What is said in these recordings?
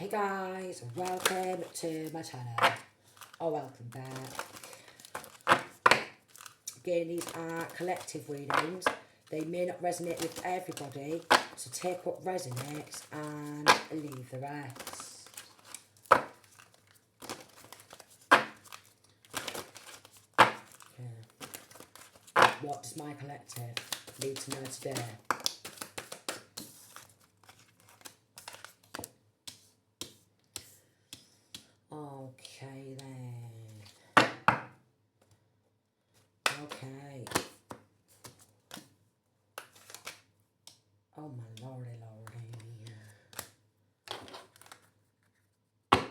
Hey guys, welcome to my channel, or welcome back. Again, these are collective readings. They may not resonate with everybody, so take what resonates and leave the rest. Okay. What does my collective need to know today? Okay then. Okay. Oh my lordy lordy. Okay.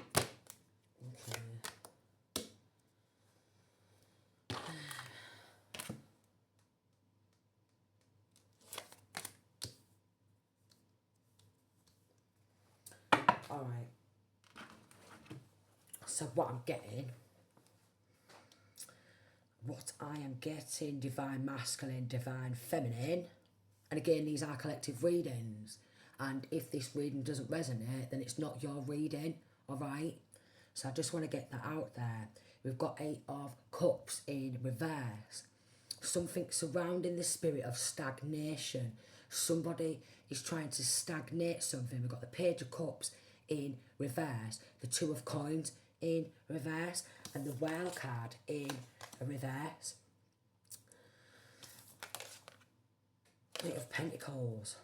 Alright. So what I am getting, divine masculine, divine feminine. And again, these are collective readings. And if this reading doesn't resonate, then it's not your reading, alright? So I just want to get that out there. We've got 8 of Cups in reverse. Something surrounding the spirit of stagnation. Somebody is trying to stagnate something. We've got the Page of Cups in reverse, the 2 of Coins in reverse, and the Whale card in reverse. 8 of Pentacles.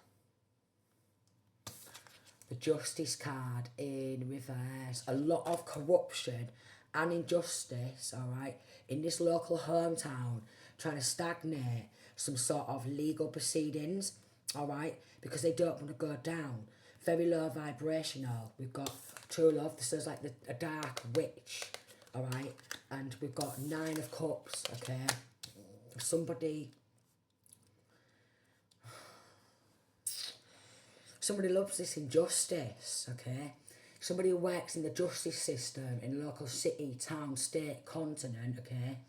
The Justice card in reverse. A lot of corruption and injustice, alright, in this local hometown, trying to stagnate some sort of legal proceedings, alright, because they don't want to go down. Very low vibrational. We've got true love. This is like a dark witch, alright, and we've got 9 of Cups, okay. Somebody loves this injustice, okay? Somebody who works in the justice system in a local city, town, state, continent, okay,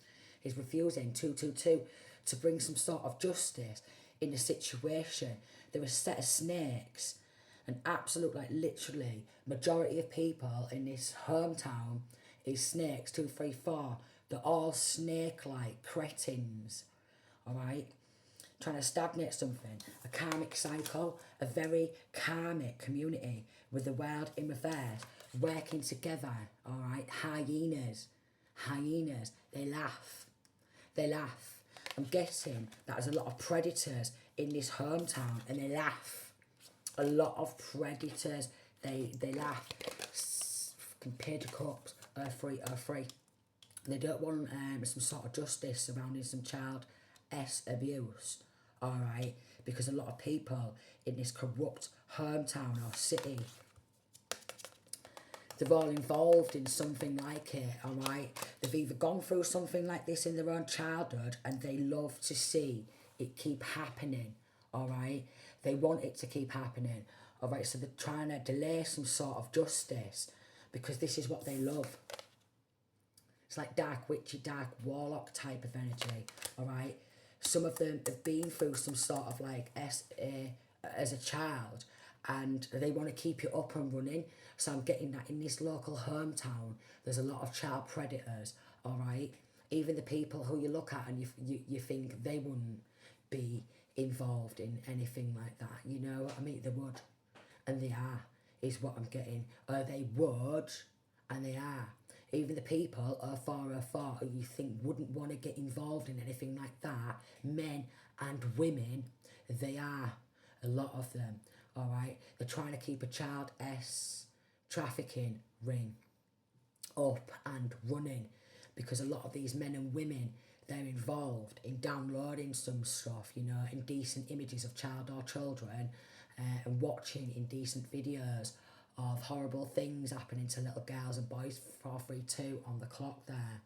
is refusing 222 to bring some sort of justice in the situation. There are a set of snakes, an absolute, like literally, majority of people in this hometown is snakes, 2, 3, 4. They're all snake-like cretins, alright? Trying to stagnate something, a karmic cycle, a very karmic community with the world in reverse, working together, alright, hyenas, they laugh, I'm guessing that there's a lot of predators in this hometown and they laugh, a lot of predators, they laugh, Page of Cups, free. They don't want some sort of justice surrounding some child abuse, alright, because a lot of people in this corrupt hometown or city, they're all involved in something like it, alright. They've either gone through something like this in their own childhood and they love to see it keep happening, alright. They want it to keep happening, alright, so they're trying to delay some sort of justice because this is what they love. It's like dark witchy, dark warlock type of energy, alright. Some of them have been through some sort of like as a child and they want to keep you up and running. So I'm getting that in this local hometown, there's a lot of child predators, alright. Even the people who you look at and you think they wouldn't be involved in anything like that, you know what I mean? They would, and they are, is what I'm getting. They would, and they are. Even the people afar who you think wouldn't want to get involved in anything like that, men and women, they are, a lot of them, alright? They're trying to keep a child trafficking ring up and running because a lot of these men and women, they're involved in downloading some stuff, you know, indecent images of child or children and watching indecent videos of horrible things happening to little girls and boys, 432 on the clock there.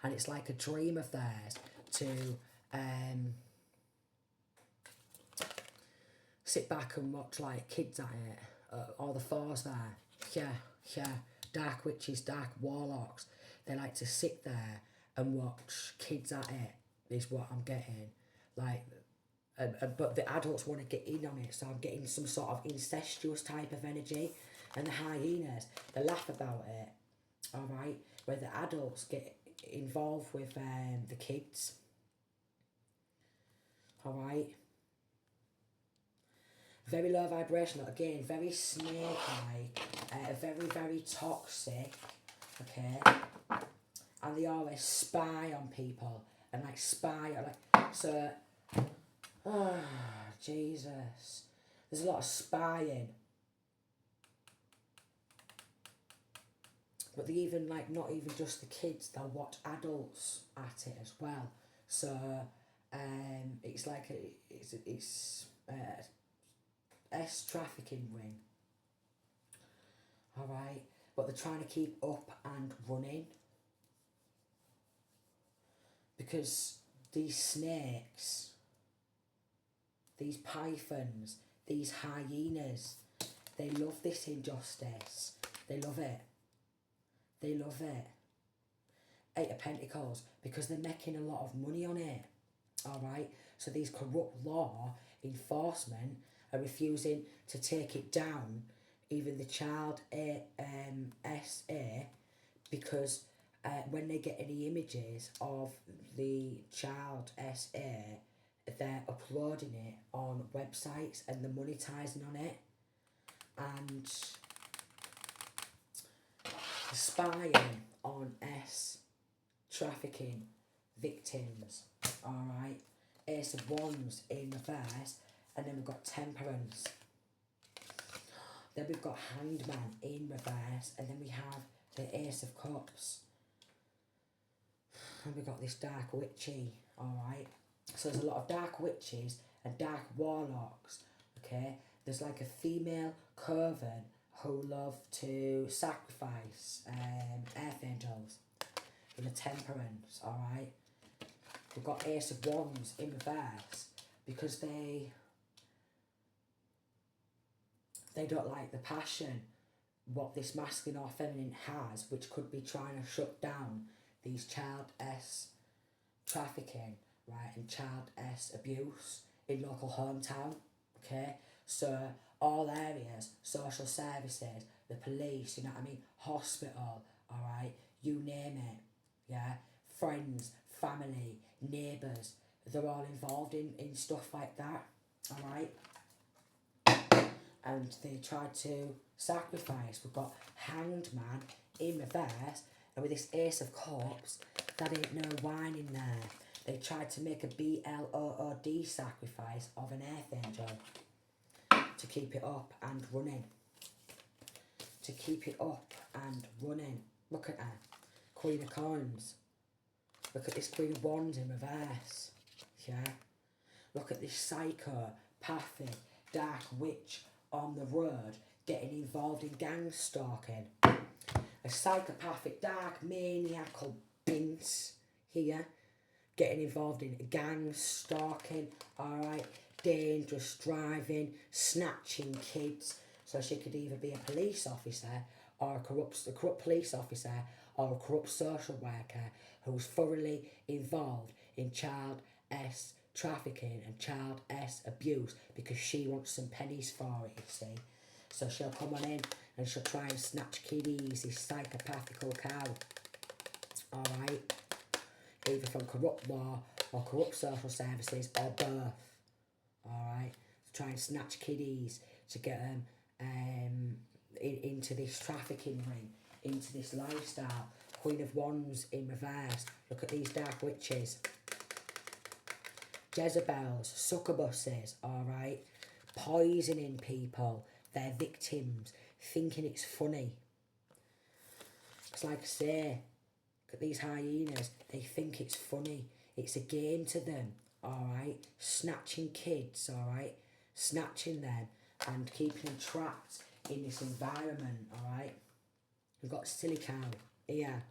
And it's like a dream of theirs to sit back and watch like kids at it, all the fours there, yeah, dark witches, dark warlocks, they like to sit there and watch kids at it, is what I'm getting, like, but the adults want to get in on it, so I'm getting some sort of incestuous type of energy, And the hyenas, they laugh about it, all right, where the adults get involved with the kids, all right. Very low vibrational, again, very snake-like, very, very toxic, okay. And they always spy on people, and like spy, like, so, oh, Jesus. There's a lot of spying. But they even, like, not even just the kids, they'll watch adults at it as well. So, it's like, it's S trafficking ring. Alright, but they're trying to keep up and running. Because these snakes, these pythons, these hyenas, they love this injustice. They love it. They love it. Eight of Pentacles, because they're making a lot of money on it. Alright, so these corrupt law enforcement are refusing to take it down, even the child SA, because when they get any images of the child SA, they're uploading it on websites and they're monetizing on it. And spying on S trafficking victims, alright. Ace of Wands in reverse, and then we've got Temperance. Then we've got Hanged Man in reverse, and then we have the Ace of Cups. And we've got this Dark Witchy, alright. So there's a lot of Dark Witches and Dark Warlocks, okay. There's like a female coven who love to sacrifice earth angels in a Temperance, alright. We've got Ace of Wands in reverse because they don't like the passion what this masculine or feminine has, which could be trying to shut down these child S trafficking, right, and child S abuse in local hometown, okay. So all areas, social services, the police, you know what I mean, hospital, alright, you name it, yeah, friends, family, neighbours, they're all involved in stuff like that, alright. And they tried to sacrifice. We've got Hanged Man in reverse, and with this Ace of Cups, that ain't no wine in there. They tried to make a BLOOD sacrifice of an earth angel to keep it up and running. To keep it up and running. Look at her. Queen of Coins. Look at this Queen of Wands in reverse. Yeah. Look at this psychopathic dark witch on the road getting involved in gang stalking. A psychopathic dark maniacal bince here getting involved in gang stalking, alright, dangerous driving, snatching kids. So she could either be a police officer or a corrupt police officer or a corrupt social worker who's thoroughly involved in child S trafficking and child S abuse because she wants some pennies for it, you see. So she'll come on in and she'll try and snatch kiddies, this psychopathical cow. Alright? Either from corrupt law or corrupt social services or both. Alright? To try and snatch kiddies to get them into this trafficking ring, into this lifestyle. Queen of Wands in reverse. Look at these dark witches. Jezebels, succubuses, alright? Poisoning people, their victims, thinking it's funny. It's like I say, look at these hyenas, they think it's funny. It's a game to them, alright? Snatching kids, alright? Snatching them and keeping them trapped in this environment, alright? We've got Silly Cow here,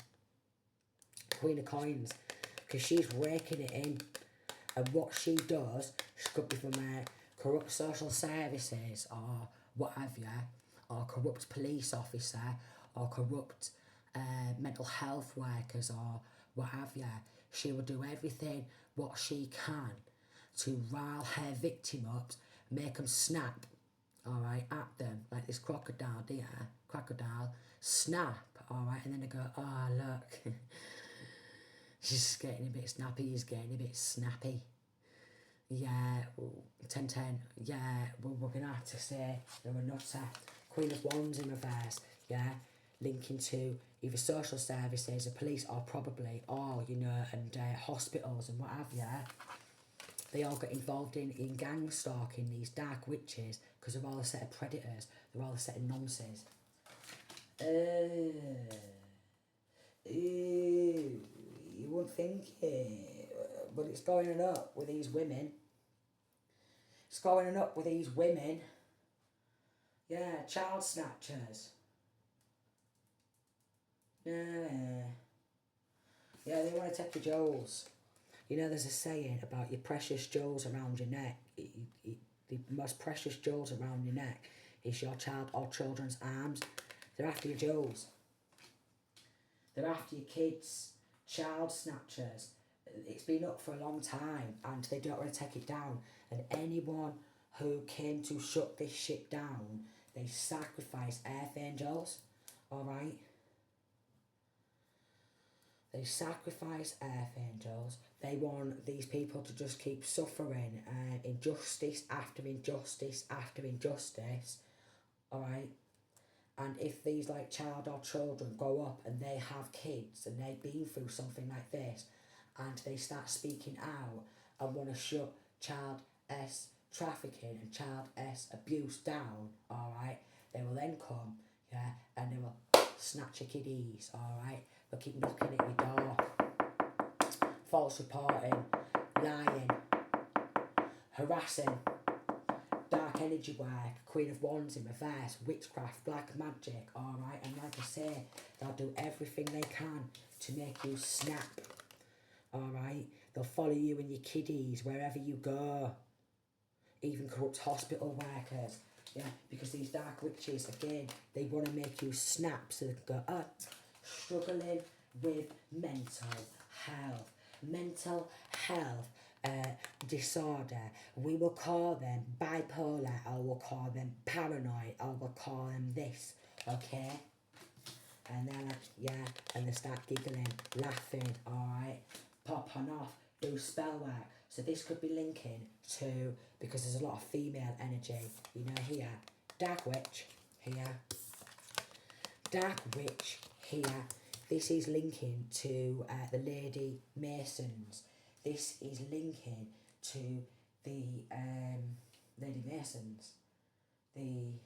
Queen of Coins, because she's raking it in. And what she does, she could be from corrupt social services or what have you, or corrupt police officer, or corrupt mental health workers, or what have you. She will do everything what she can to rile her victim up, make them snap, all right, at them, like this crocodile there, crocodile, snap, all right, and then they go, oh, look, she's getting a bit snappy, he's getting a bit snappy. Yeah, 10-10, yeah, we're going to have to say they're a nutter. Queen of Wands in reverse, yeah, linking to either social services, the police, or probably, or, you know, and hospitals and what have you. They all get involved in gang stalking, these dark witches, because they're all a set of predators, they're all a set of nonces. You wouldn't think it, but it's going up with these women. It's going up with these women. Yeah, child snatchers. Yeah, they want to take your jewels. You know, there's a saying about your precious jewels around your neck. The most precious jewels around your neck is your child or children's arms. They're after your jewels. They're after your kids. Child snatchers. It's been up for a long time and they don't want to take it down. And anyone who came to shut this shit down, they sacrifice earth angels. Alright? They sacrifice earth angels. They want these people to just keep suffering injustice after injustice after injustice. Alright? And if these like child or children grow up and they have kids and they've been through something like this and they start speaking out and want to shut child S trafficking and child S abuse down, alright, they will then come, yeah, and they will snatch your kiddies, alright, they'll keep knocking at your door, false reporting, lying, harassing, dark energy work, Queen of Wands in reverse, witchcraft, black magic, alright, and like I say, they'll do everything they can to make you snap, alright, they'll follow you and your kiddies wherever you go, even corrupt hospital workers, yeah, because these dark witches, again, they want to make you snap so they can go, struggling with mental health disorder. We will call them bipolar, or we'll call them paranoid, or we'll call them this, okay? And they're like, yeah, and they start giggling, laughing, alright, pop on off, do spell work. So this could be linking to, because there's a lot of female energy, you know, here, dark witch, here, dark witch, here. This is linking to the Lady Masons. This is linking to the Lady Masons, the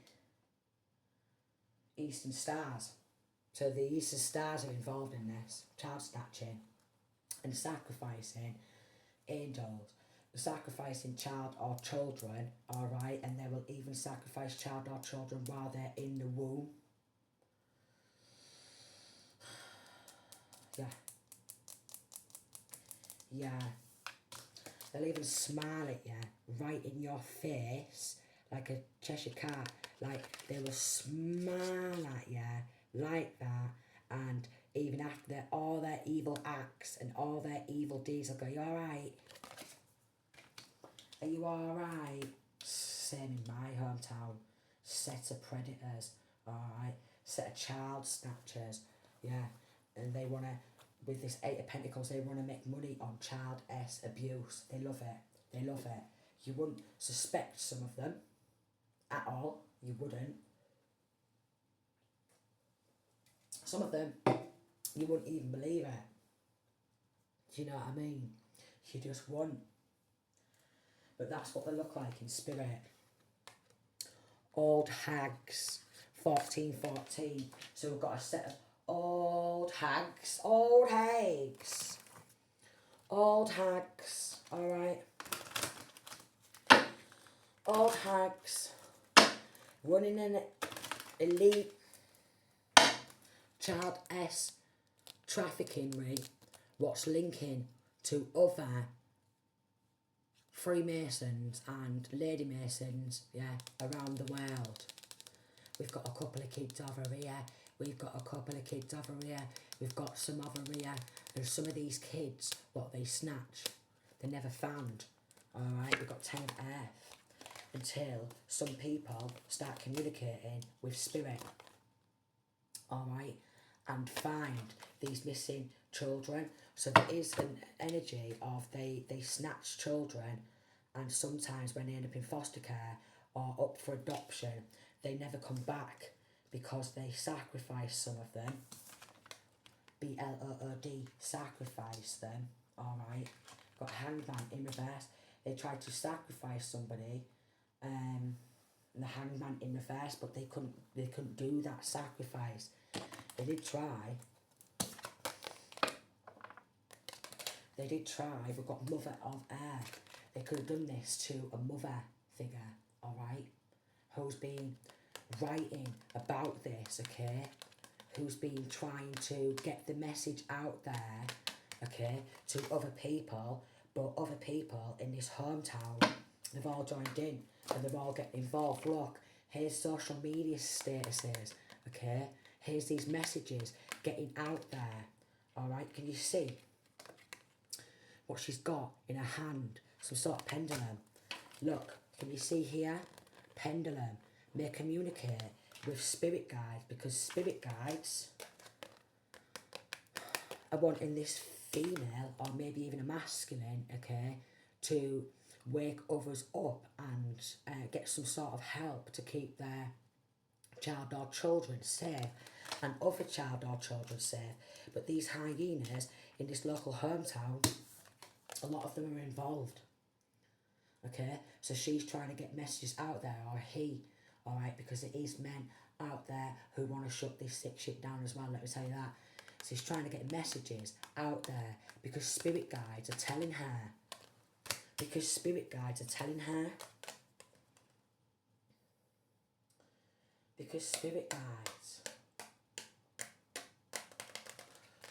Eastern Stars. So the Eastern Stars are involved in this, child snatching and sacrificing angels, sacrificing child or children, alright, and they will even sacrifice child or children while they're in the womb. Yeah. They'll even smile at you, right in your face, like a Cheshire Cat. Like, they will smile at you like that, and even after all their evil acts and all their evil deeds, they'll go, you alright? Are you alright? Same in my hometown. Set of predators, alright? Set of child snatchers, yeah. And they want to, with this Eight of Pentacles, they want to make money on child S abuse. They love it. They love it. You wouldn't suspect some of them at all. You wouldn't. Some of them, you wouldn't even believe it. Do you know what I mean? You just wouldn't. But that's what they look like in spirit. Old hags, 1414. So we've got a set of old hags, alright, old hags, running an elite child S trafficking ring, what's linking to other Freemasons and Lady Masons, yeah, around the world. We've got a couple of kids over here. We've got a couple of kids over here. We've got some over here. And some of these kids, what they snatch, they're never found. Alright, we've got 10 of Earth. until some people start communicating with spirit, alright, and find these missing children. So there is an energy of they snatch children, and sometimes when they end up in foster care or up for adoption, they never come back because they sacrifice some of them. BLOOD, sacrifice them, alright. Got hangman in reverse. They tried to sacrifice somebody, the hangman in reverse, but they couldn't do that sacrifice. They did try. We've got mother of air. They could have done this to a mother figure, alright, who's been writing about this, okay, who's been trying to get the message out there, okay, to other people, but other people in this hometown, they've all joined in and they're all getting involved. Look, here's social media statuses, okay, here's these messages getting out there, alright. Can you see what she's got in her hand? Some sort of pendulum. Look, can you see here? Pendulum. May communicate with spirit guides, because spirit guides are wanting this female, or maybe even a masculine, okay, to wake others up and get some sort of help to keep their child or children safe, and other child or children safe. But these hyenas in this local hometown, a lot of them are involved, okay. So she's trying to get messages out there, or he, alright, because it is men out there who want to shut this sick shit down as well, let me tell you that. So she's trying to get messages out there because spirit guides are telling her,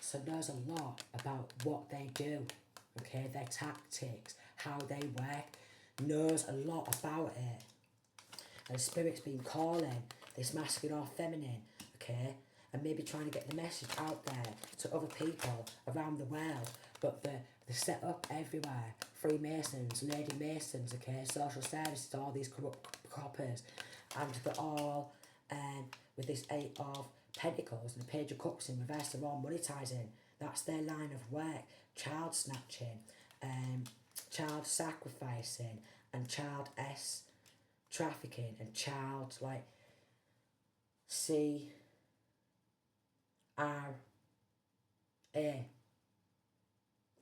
so knows a lot about what they do, okay, their tactics, how they work, knows a lot about it. And Spirit's been calling this masculine or feminine, okay, and maybe trying to get the message out there to other people around the world, but they're set up everywhere. Freemasons, Lady Masons, okay, social services, all these corrupt coppers, and they're all, with this Eight of Pentacles and the Page of Cups in reverse, they're all monetizing. That's their line of work. Child snatching, child sacrificing, and child trafficking, and child, like, CRA.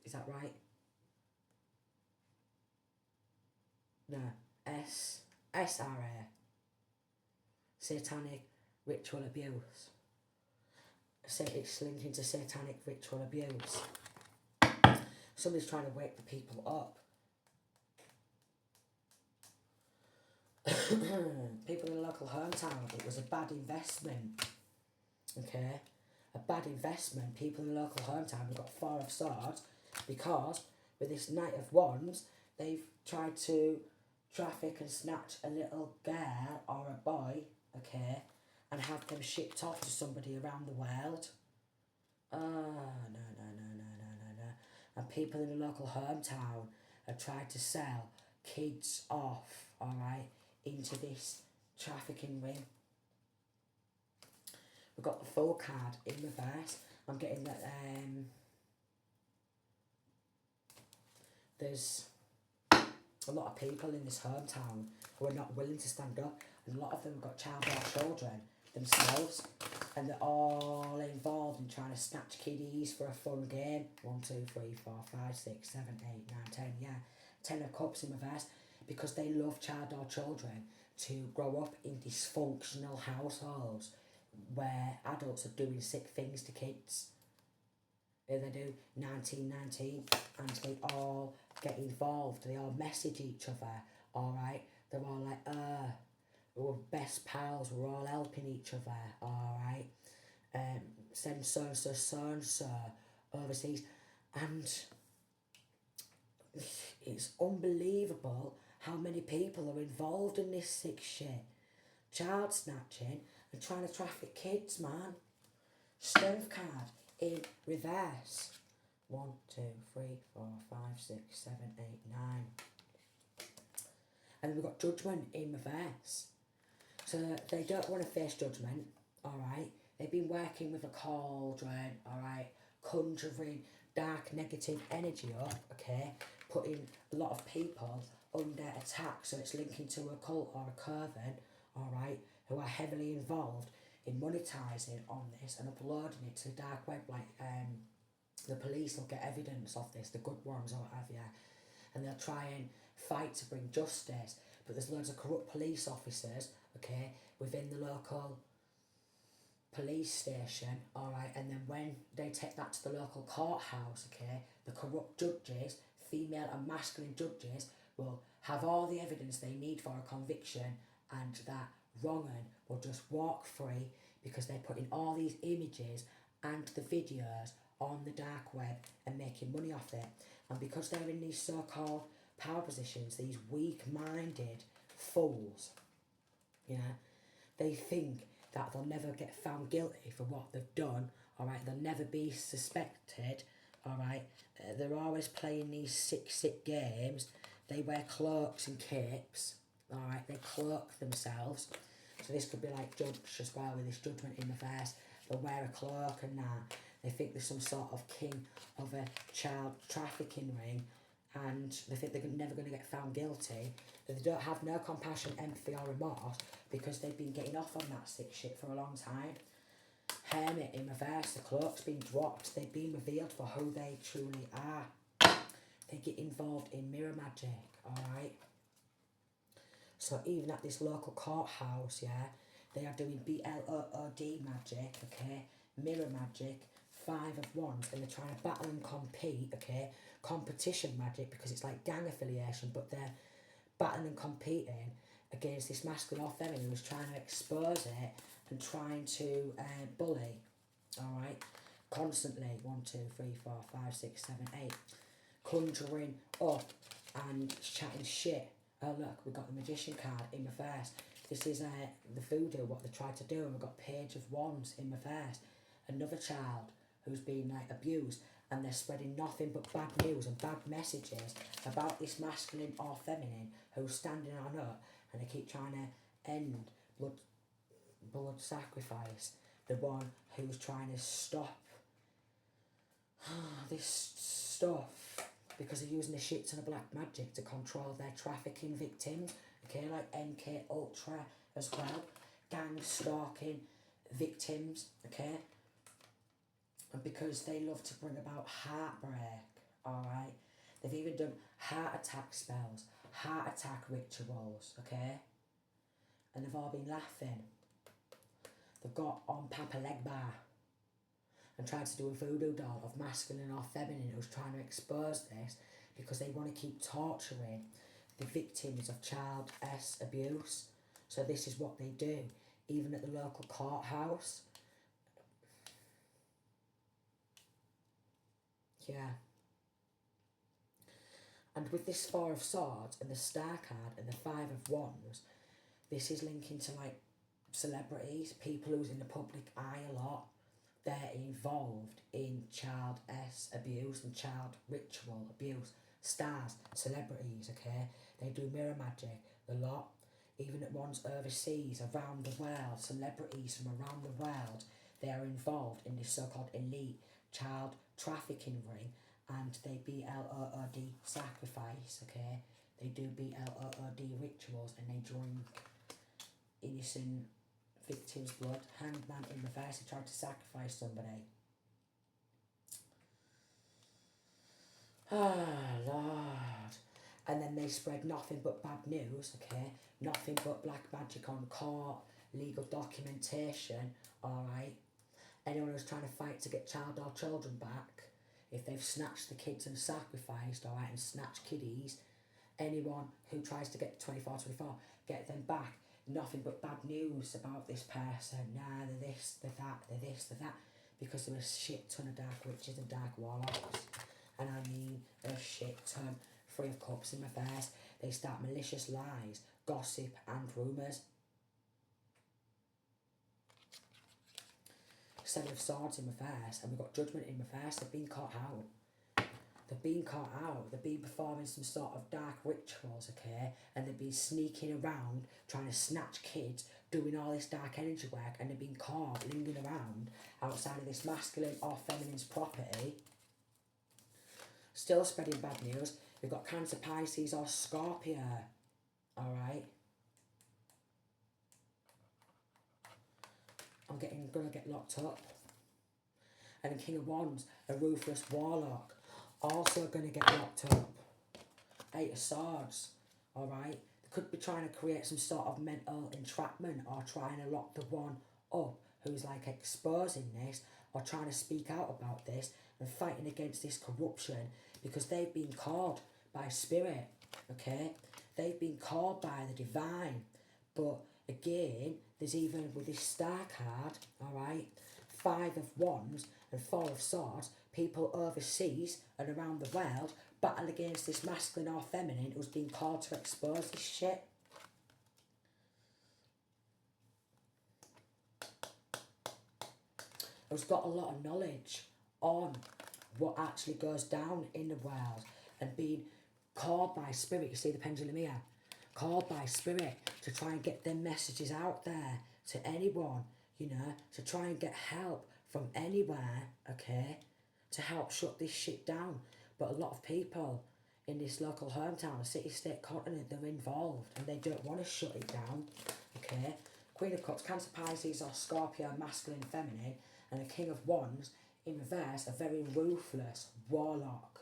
Is that right? No. SRA. Satanic ritual abuse. It's linked into satanic ritual abuse. Somebody's trying to wake the people up. People in the local hometown, it was a bad investment. Okay? A bad investment. People in the local hometown have got Four of Swords because with this Knight of Wands, they've tried to traffic and snatch a little girl or a boy, okay, and have them shipped off to somebody around the world. No. And people in the local hometown have tried to sell kids off, alright, into this trafficking ring. We've got the Fool card in reverse. I'm getting that there's a lot of people in this hometown who are not willing to stand up, and a lot of them have got child or children themselves, and they're all involved in trying to snatch kiddies for a fun game. 1, 2, 3, 4, 5, 6, 7, 8, 9, 10, yeah. 10 of Cups in reverse, because they love child or children to grow up in dysfunctional households where adults are doing sick things to kids. They do 1919, and they all get involved. They all message each other, alright? They're all like, we're best pals, we're all helping each other, alright? Send so-and-so overseas. And it's unbelievable how many people are involved in this sick shit. Child snatching and trying to traffic kids, man. Strength card in reverse. 1, 2, 3, 4, 5, 6, 7, 8, 9. And we've got judgment in reverse. So they don't want to face judgment, alright? They've been working with a cauldron, alright? Conjuring dark negative energy up, okay? Putting a lot of people under attack, so it's linking to a cult or a coven, alright? Who are heavily involved in monetising on this and uploading it to the dark web, like the police will get evidence of this, the good ones or what have you, and they'll try and fight to bring justice, but there's loads of corrupt police officers, okay, within the local police station, alright, and then when they take that to the local courthouse, okay, the corrupt judges, female and masculine judges, will have all the evidence they need for a conviction, and that wrong'un will just walk free because they're putting all these images and the videos on the dark web and making money off it. And because they're in these so-called power positions, these weak-minded fools, you know, they think that they'll never get found guilty for what they've done, alright, they'll never be suspected, alright, they're always playing these sick games, they wear cloaks and capes, alright, they cloak themselves, so this could be like Judge as well, with this judgment in the verse, they'll wear a cloak and that, they think they're some sort of king of a child trafficking ring, and they think they're never going to get found guilty. They don't have no compassion, empathy or remorse because they've been getting off on that sick shit for a long time. Hermit in reverse, the cloak's been dropped, they've been revealed for who they truly are. They get involved in mirror magic, alright? So even at this local courthouse, yeah, they are doing BLOOD magic, okay? Mirror magic, 5 of Wands, and they're trying to battle and compete, okay? Competition magic, because it's like gang affiliation, but they're battling and competing against this masculine or feminine who's trying to expose it and trying to bully, alright? Constantly, 1, 2, 3, 4, 5, 6, 7, 8. Conjuring up and chatting shit. Oh look, we've got the Magician card in reverse. This is the voodoo, what they tried to do, and we've got Page of Wands in reverse. Another child who's been like abused, and they're spreading nothing but bad news and bad messages about this masculine or feminine who's standing on up, and they keep trying to end blood sacrifice. The one who's trying to stop this stuff because they're using the shit ton of black magic to control their trafficking victims, okay, like MK Ultra as well, gang stalking victims, okay, and because they love to bring about heartbreak, alright, they've even done heart attack spells, heart attack rituals, okay, and they've all been laughing. They've got on Papa Legba and tried to do a voodoo doll of masculine or feminine who's trying to expose this because they want to keep torturing the victims of child abuse. So this is what they do, even at the local courthouse. Yeah. And with this 4 of Swords and the Star card and the 5 of Wands, this is linking to like celebrities, people who's in the public eye a lot. They're involved in child abuse and child ritual abuse. Stars, celebrities, okay? They do mirror magic a lot. Even at ones overseas, around the world, celebrities from around the world, they are involved in this so-called elite child trafficking ring, and they BLOOD sacrifice, okay? They do BLOOD rituals, and they drink innocent victim's blood. Hanged Man in reverse, he tried to sacrifice somebody. Ah, Lord. And then they spread nothing but bad news, okay? Nothing but black magic on court, legal documentation, alright? Anyone who's trying to fight to get child or children back, if they've snatched the kids and sacrificed, alright, and snatched kiddies, anyone who tries to get 24/24, get them back. Nothing but bad news about this person. Nah, they're this, they're that, they're this, they're that. Because there are a shit ton of dark witches and dark warlocks. And I mean a shit ton. 3 of Cups in reverse. They start malicious lies, gossip and rumours. 7 of Swords in reverse. And we've got Judgment in reverse. They've been caught out. they've been caught out, they've been performing some sort of dark rituals, okay, and they've been sneaking around, trying to snatch kids, doing all this dark energy work, and they've been caught lingering around outside of this masculine or feminine's property. Still spreading bad news. We've got Cancer, Pisces or Scorpio, alright? I'm gonna get locked up. And the King of Wands, a ruthless warlock, also gonna get locked up. Eight of Swords, alright? They could be trying to create some sort of mental entrapment or trying to lock the one up who's like exposing this or trying to speak out about this and fighting against this corruption because they've been called by spirit, okay? They've been called by the divine. But again, there's even with this Star card, alright, 5 of Wands and 4 of Swords, people overseas and around the world battle against this masculine or feminine who's been called to expose this shit. Who's got a lot of knowledge on what actually goes down in the world and being called by spirit. You see the pendulum here? Called by spirit to try and get them messages out there to anyone, you know, to try and get help from anywhere, okay, to help shut this shit down. But a lot of people in this local hometown, city, state, continent, they're involved and they don't want to shut it down, okay. Queen of Cups, Cancer, Pisces or Scorpio, masculine, feminine, and the King of Wands in reverse, a very ruthless warlock.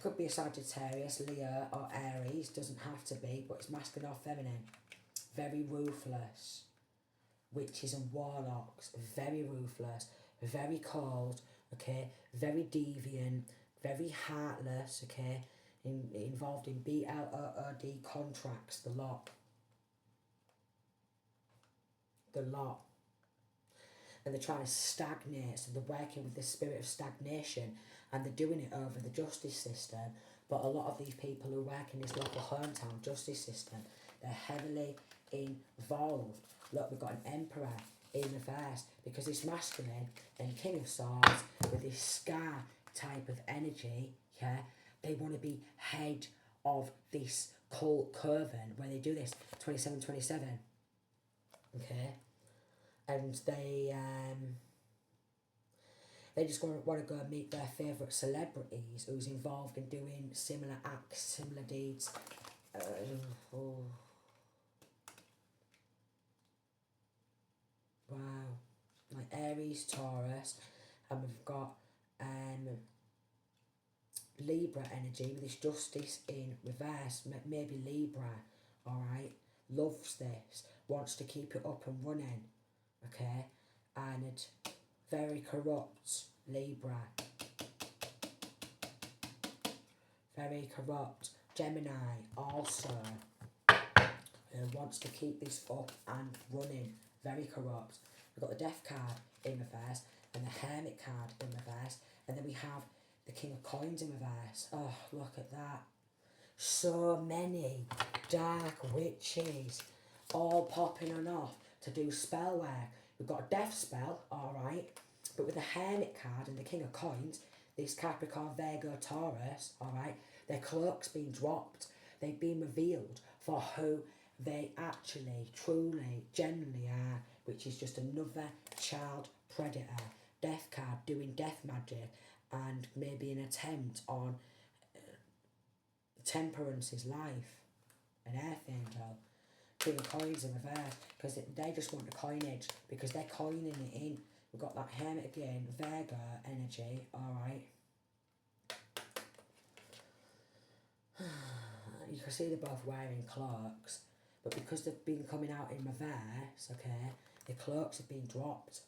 Could be a Sagittarius, Leo or Aries, doesn't have to be, but it's masculine or feminine. Very ruthless. Witches and warlocks, very ruthless, very cold, okay, very deviant, very heartless, okay, involved in BLOOD contracts, the lot. The lot. And they're trying to stagnate, so they're working with the spirit of stagnation and they're doing it over the justice system. But a lot of these people who work in this local hometown justice system, they're heavily involved. Look, we've got an Emperor in reverse because this masculine and King of Swords with this scar type of energy, yeah, they want to be head of this cult coven where they do this 27-27, okay. And they just want to go and meet their favourite celebrities who's involved in doing similar acts, similar deeds. Wow. Like Aries, Taurus, and we've got Libra energy with this justice in reverse. Maybe Libra, alright, loves this, wants to keep it up and running. Okay, and very corrupt Libra, very corrupt Gemini also, wants to keep this up and running, very corrupt. We've got the Death card in reverse and the Hermit card in reverse, and then we have the King of Coins in reverse. Oh, look at that. So many dark witches all popping on off to do spell work. We've got a death spell, alright, but with the Hermit card and the King of Coins, this Capricorn, Virgo, Taurus, alright, their cloak's been dropped. They've been revealed for who they actually, truly, genuinely are, which is just another child predator. Death card doing death magic and maybe an attempt on Temperance's life, an earth angel. King of Coins in reverse because they just want the coinage because they're coining it in. We've got that Hermit again, Virgo energy, alright. You can see they're both wearing cloaks, but because they've been coming out in reverse, okay, the cloaks have been dropped.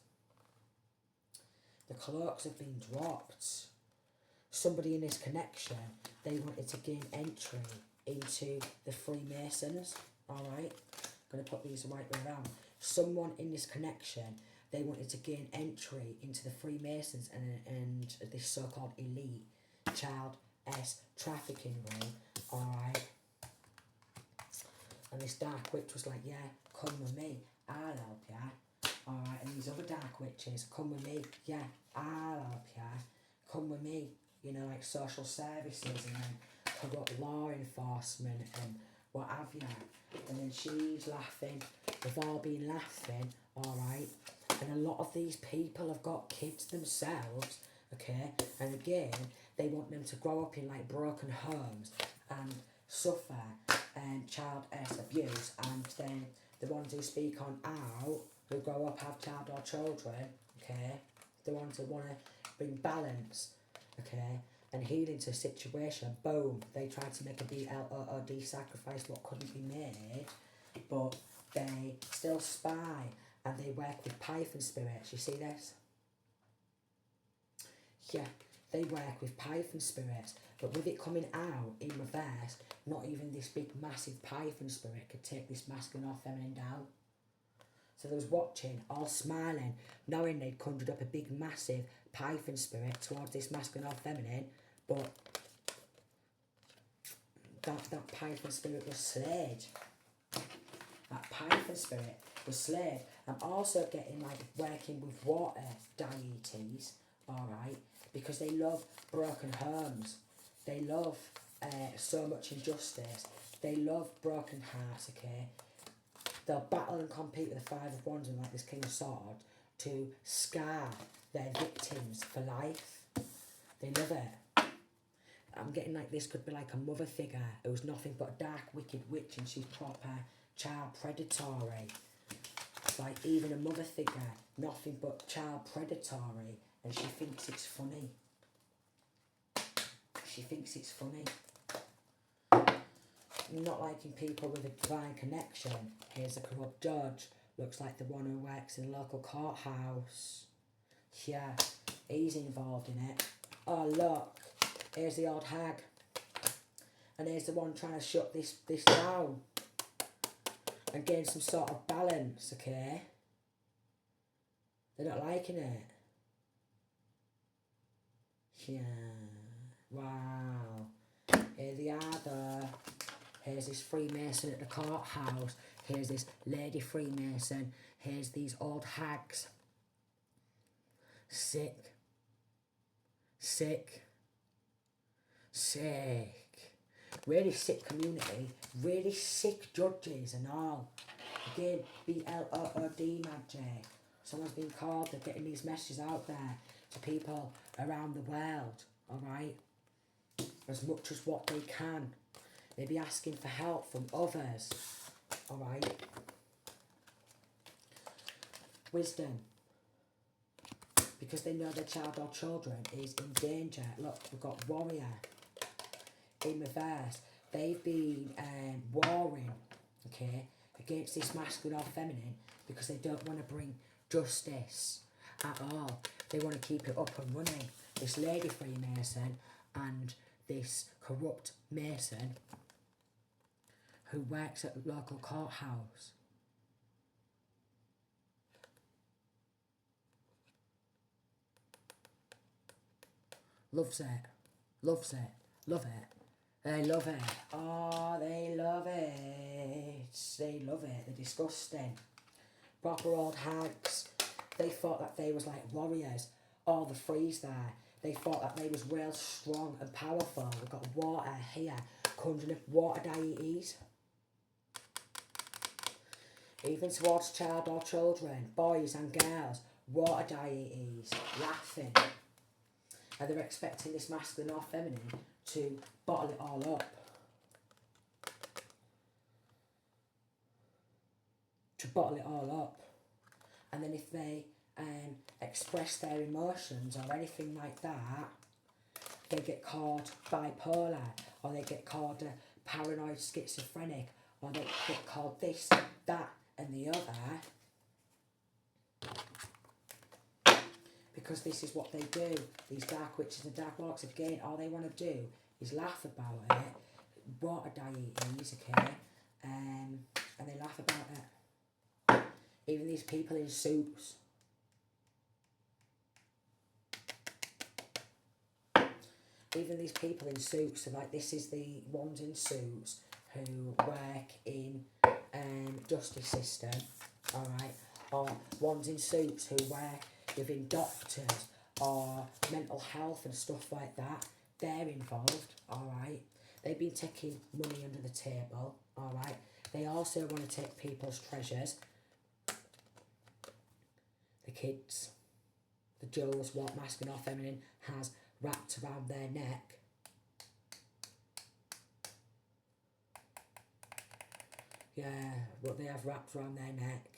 The cloaks have been dropped. Somebody in this connection, they wanted to gain entry into the Freemasons, alright? I'm going to put these the right way around. Someone in this connection, they wanted to gain entry into the Freemasons and this so-called elite child trafficking ring, alright? And this dark witch was like, yeah, come with me, I'll help ya. Alright, and these other dark witches, come with me, yeah, I'll help ya. come with me, you know, like social services and then corrupt law enforcement and what have you. And then she's laughing, they've all been laughing, alright. And a lot of these people have got kids themselves, okay, and again, they want them to grow up in like broken homes and suffer child abuse, and then the ones who speak on out, who grow up, have child or children, okay, the ones who want to bring balance, okay, and healing to a situation, boom, they try to make a BLOOD sacrifice what couldn't be made, but they still spy and they work with python spirits. You see this? Yeah, they work with python spirits, but with it coming out in reverse, not even this big massive python spirit could take this masculine or feminine down. So they was watching, all smiling, knowing they'd conjured up a big massive python spirit towards this masculine or feminine, but that python spirit was slayed. That python spirit was slayed. I'm also getting like working with water deities, alright, because they love broken homes. They love so much injustice. They love broken hearts, okay? They'll battle and compete with the Five of Wands and like this King of Swords to scar their victims for life. They love it. I'm getting like this could be like a mother figure who's nothing but a dark, wicked witch, and she's proper child predatory. It's like even a mother figure, nothing but child predatory, and she thinks it's funny. She thinks it's funny. Not liking people with a divine connection. Here's a corrupt judge. Looks like the one who works in the local courthouse. Yeah, he's involved in it. Oh look, here's the old hag. And here's the one trying to shut this down. And gain some sort of balance, okay? They're not liking it. Yeah. Wow. Here they are though. Here's this Freemason at the courthouse. Here's this lady Freemason. Here's these old hags. Sick. Sick. Sick. Really sick community. Really sick judges and all. Again, BLOOD magic. Someone's been called. They're getting these messages out there to people around the world. Alright? As much as what they can. Maybe asking for help from others. Alright? Wisdom. Because they know their child or children is in danger. Look, we've got warrior. In reverse. They've been warring, okay, against this masculine or feminine because they don't want to bring justice at all. They want to keep it up and running. This lady Freemason and this corrupt Mason who works at the local courthouse. Loves it. Loves it. Love it. They love it. Oh, they love it. They love it. They're disgusting. Proper old hags. They thought that they was like warriors. All the frees there. They thought that they was real strong and powerful. We've got water here. Conjuring up water deities. Even towards child or children. Boys and girls. Water deities. Laughing. And they're expecting this masculine or feminine to bottle it all up. To bottle it all up. And then if they express their emotions or anything like that, they get called bipolar, or they get called paranoid schizophrenic, or they get called this, that and the other. Because this is what they do. These dark witches and dark lords, again, all they want to do is laugh about it. Water deities, okay? And they laugh about it. Even these people in suits. Even these people in suits, so like this is the ones in suits who work in justice system, alright? Or ones in suits who work within doctors, or mental health and stuff like that, they're involved, alright? They've been taking money under the table, alright? They also want to take people's treasures, the kids, the jewels, what masculine or feminine has wrapped around their neck. Yeah, what they have wrapped around their neck.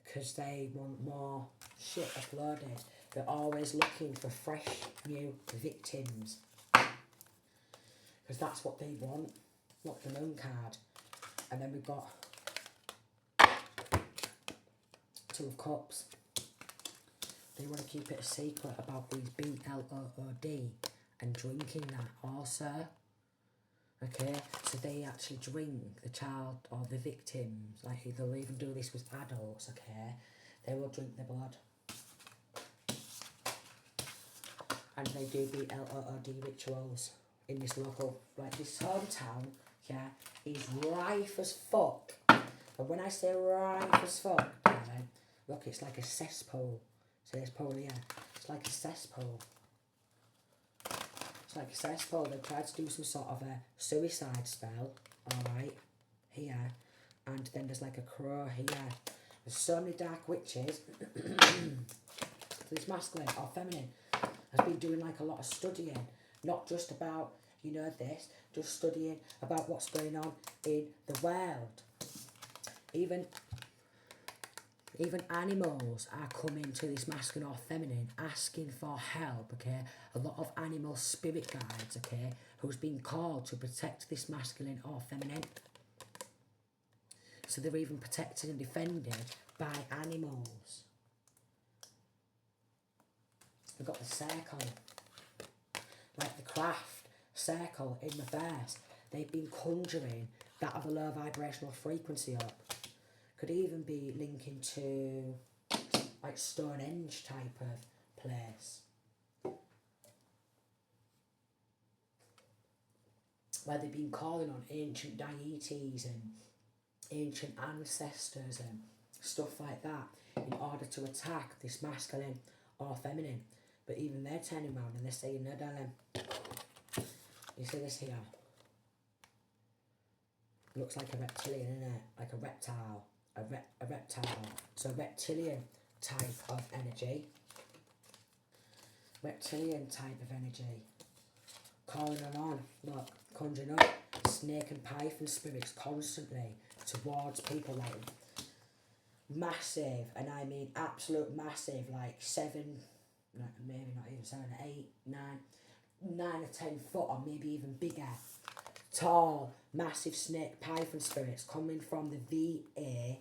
Because they want more shit uploaded. They're always looking for fresh, new victims. Because that's what they want. Not the Moon card. And then we've got Two of Cups. They want to keep it a secret about these BLOOD and drinking that also. Okay, so they actually drink the child or the victims. Like they'll even do this with adults. Okay, they will drink the blood, and they do BLOOD rituals in this local, like this hometown. Yeah, is rife as fuck. And when I say rife as fuck, look, it's like a cesspool. So this pool here, it's like a cesspool. It's like a cesspool. They tried to do some sort of a suicide spell, alright, here. And then there's like a crow here. There's so many dark witches. This masculine or feminine has been doing like a lot of studying. Not just about, you know, this, just studying about what's going on in the world. Even animals are coming to this masculine or feminine asking for help, okay? A lot of animal spirit guides, okay, who's been called to protect this masculine or feminine. So they're even protected and defended by animals. We've got the circle, like the craft circle in reverse. They've been conjuring that of a low vibrational frequency up. Could even be linking to like Stonehenge type of place, where they've been calling on ancient deities and ancient ancestors and stuff like that in order to attack this masculine or feminine. But even they're turning around and they're saying, no darling, you see this here? Looks like a reptilian, innit? Like a reptile. A reptile. So reptilian type of energy. Reptilian type of energy. Calling on, look, conjuring up snake and python spirits constantly towards people, like massive, and I mean absolute massive, like 7, maybe not even 7, 8, 9 or 10 foot, or maybe even bigger. Tall, massive snake python spirits coming from the VATICAN.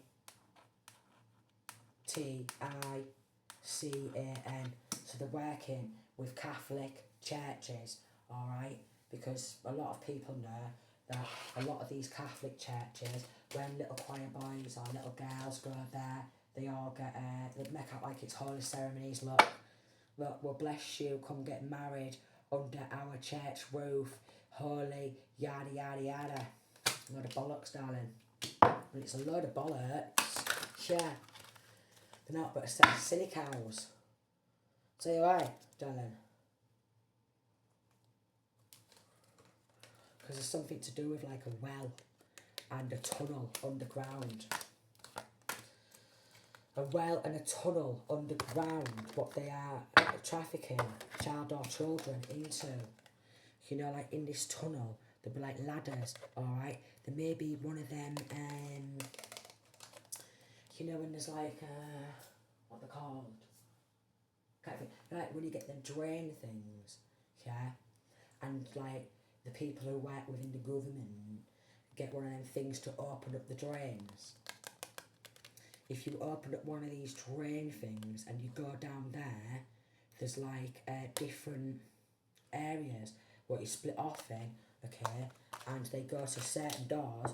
So they're working with Catholic churches, alright? Because a lot of people know that a lot of these Catholic churches, when little choir boys or little girls go there, they all get, they make out like it's holy ceremonies. Look, we'll bless you, come get married under our church roof, holy, yada yada yada. A load of bollocks, darling. And it's a load of bollocks. Yeah. They're not but a set of silly cows. Tell you why, darling. Because there's something to do with like a well and a tunnel underground. A well and a tunnel underground, what they are trafficking child or children into. You know, like in this tunnel, there'll be like ladders, alright? There may be one of them, you know, when there's like, what they're called? Kind of, like when you get them drain things, yeah? And like the people who work within the government get one of them things to open up the drains. If you open up one of these drain things and you go down there, there's like different areas what you split off in, okay, and they go to certain doors,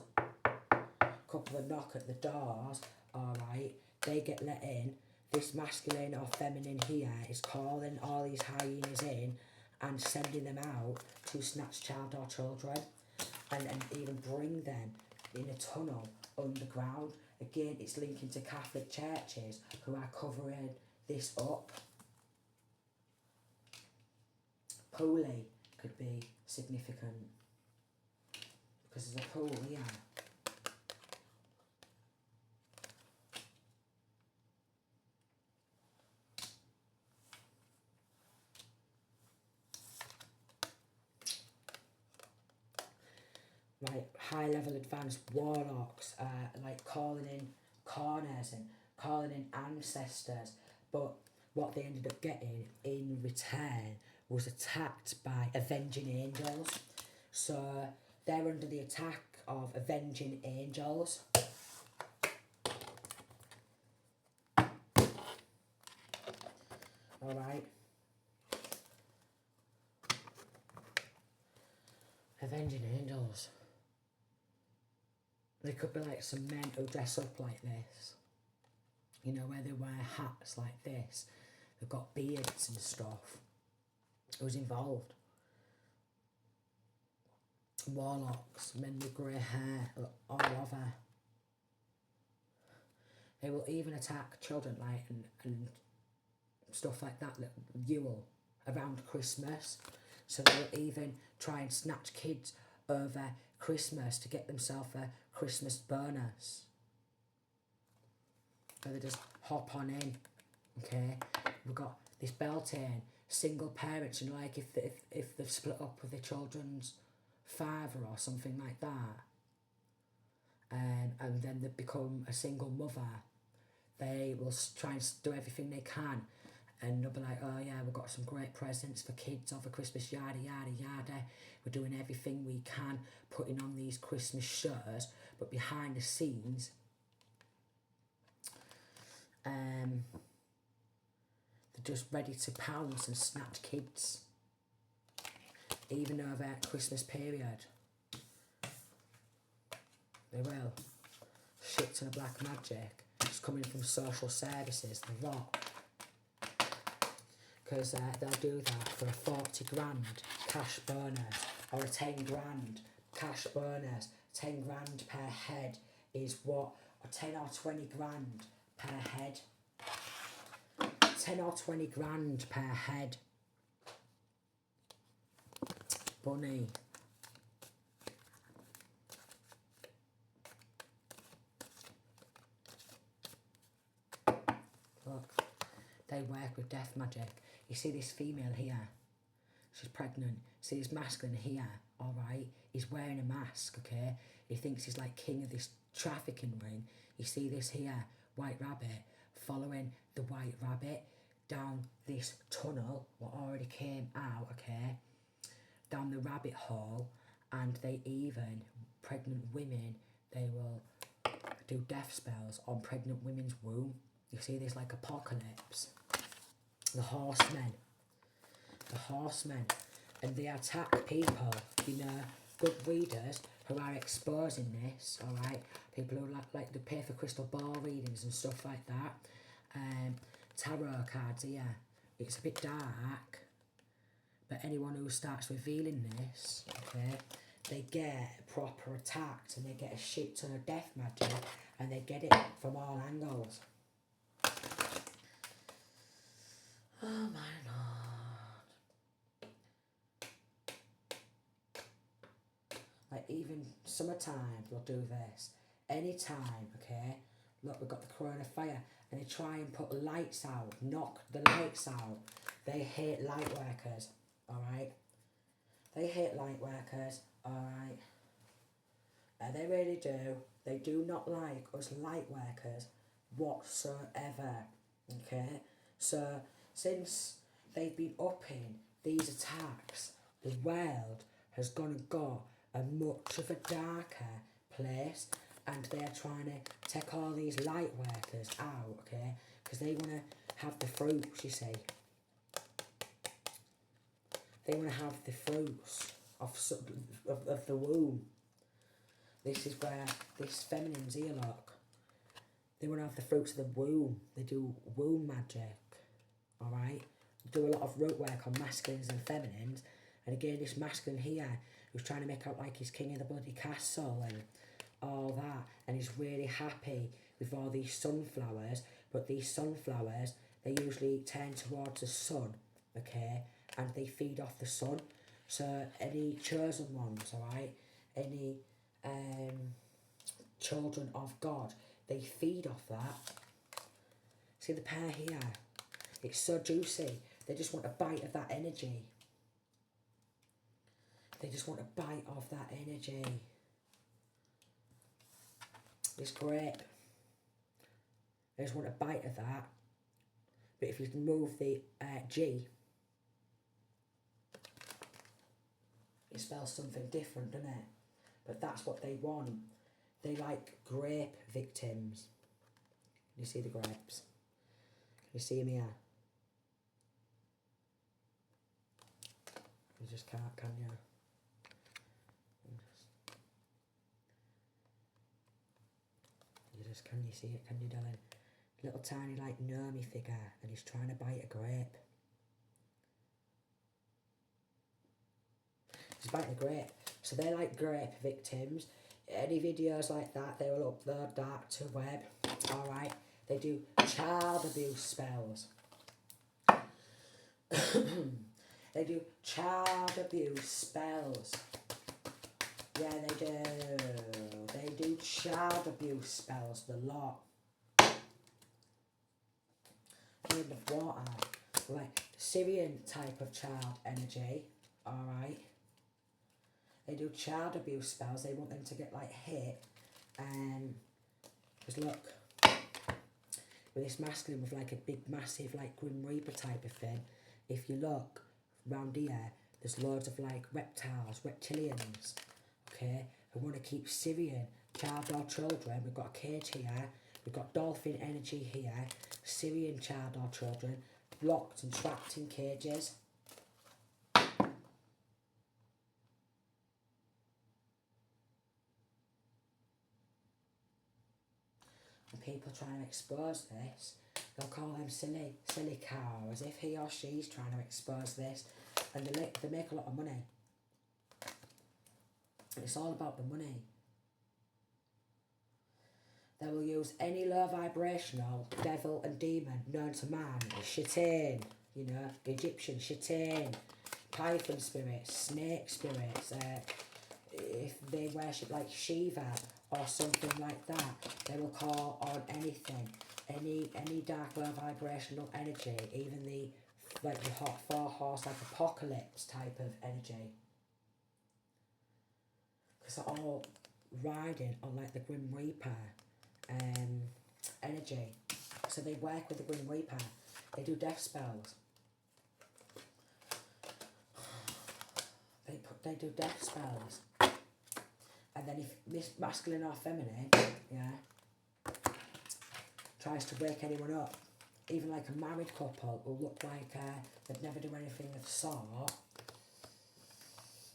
couple of knock at the doors, alright, they get let in, this masculine or feminine here is calling all these hyenas in and sending them out to snatch child or children, and even bring them in a tunnel underground. Again, it's linking to Catholic churches who are covering this up. Pulley could be significant because there's a pool here. Right, high level advanced warlocks, like calling in corners and calling in ancestors, but what they ended up getting in return was attacked by avenging angels. So they're under the attack of avenging angels. Alright. Avenging angels. They could be like some men who dress up like this. You know, where they wear hats like this. They've got beards and stuff. Who's involved? Warlocks, men with grey hair, all over. They will even attack children, like, and stuff like that, like Yule, around Christmas. So they'll even try and snatch kids over Christmas to get themselves a Christmas bonus. So they just hop on in, okay? We've got this Beltane, single parents, you know, like if they've split up with their children's father or something like that, and then they become a single mother, they will try and do everything they can, and they'll be like, oh yeah, we've got some great presents for kids over Christmas, yada yada yada, we're doing everything we can, putting on these Christmas shows, but behind the scenes, they're just ready to pounce and snatch kids, even over Christmas period. They will. Shit ton of black magic. It's coming from social services, the Rock. Because they'll do that for a 40 grand cash bonus, or a 10 grand cash bonus. 10 grand per head is what, or 10 or 20 grand per head. 10 or 20 grand per head. Bunny. Look, they work with death magic. You see this female here? She's pregnant. See this masculine here, alright? He's wearing a mask, okay? He thinks he's like king of this trafficking ring. You see this here? White rabbit following the white rabbit down this tunnel what already came out, okay? Down the rabbit hole, and they even, pregnant women, they will do death spells on pregnant women's womb. You see this like apocalypse. The horsemen, and they attack people, you know, good readers who are exposing this, alright, people who like to pay for crystal ball readings and stuff like that, tarot cards here, it's a bit dark, but anyone who starts revealing this, okay, they get proper attacked and they get a shit ton of death magic and they get it from all angles. Oh my lord. Like even summertime they'll do this. Anytime, okay? Look, we've got the Corona Fire and they try and put lights out, knock the lights out. They hate light workers, alright? They hate light workers, alright? And they really do. They do not like us light workers whatsoever, okay? So, since they've been upping these attacks, the world has gone and got a much of a darker place, and they're trying to take all these light workers out, okay? Because they want to have the fruits, you see. They want to have the fruits of the womb. This is where this feminine's here, look. They want to have the fruits of the womb. They do womb magic, alright? They do a lot of root work on masculines and feminines. And again, this masculine here, who's trying to make out like he's king of the bloody castle and all that. And he's really happy with all these sunflowers. But these sunflowers, they usually turn towards the sun, okay, and they feed off the sun. So any chosen ones, alright, any children of God, they feed off that. See the pair here? It's so juicy. They just want a bite of that energy. They just want a bite of that energy. This grape. They just want a bite of that. But if you move the G, it spells something different, doesn't it? But that's what they want. They like grape victims. Can you see the grapes? Can you see them here? You just can't, can you? Can you see it? Can you, darling? Little tiny like gnomey figure, and he's trying to bite a grape. He's biting a grape. So they're like grape victims. Any videos like that, they will up the dark to web. Alright. They do child abuse spells. They do child abuse spells. Yeah, they do. They do child abuse spells, the lot. Made of water. Like Syrian type of child energy. Alright. They do child abuse spells. They want them to get like hit. Because look. With this masculine with like a big massive like Grim Reaper type of thing. If you look round here, there's loads of like reptiles, reptilians. Okay, who want to keep Syrian child or children. We've got a cage here, we've got dolphin energy here, Syrian child or children, locked and trapped in cages. And people trying to expose this, they'll call them silly cow, as if he or she's trying to expose this, and they make a lot of money. It's all about the money. They will use any low vibrational devil and demon known to man. Shaitan, you know, Egyptian Shaitan, python spirits, snake spirits. If they worship like Shiva or something like that, they will call on anything, any dark low vibrational energy, even the hot four horse like apocalypse type of energy. They're all riding on like the Grim Reaper energy. So they work with the Grim Reaper. They do death spells. They do death spells. And then if this masculine or feminine, yeah, tries to wake anyone up, even like a married couple who look like they'd never do anything of the sort,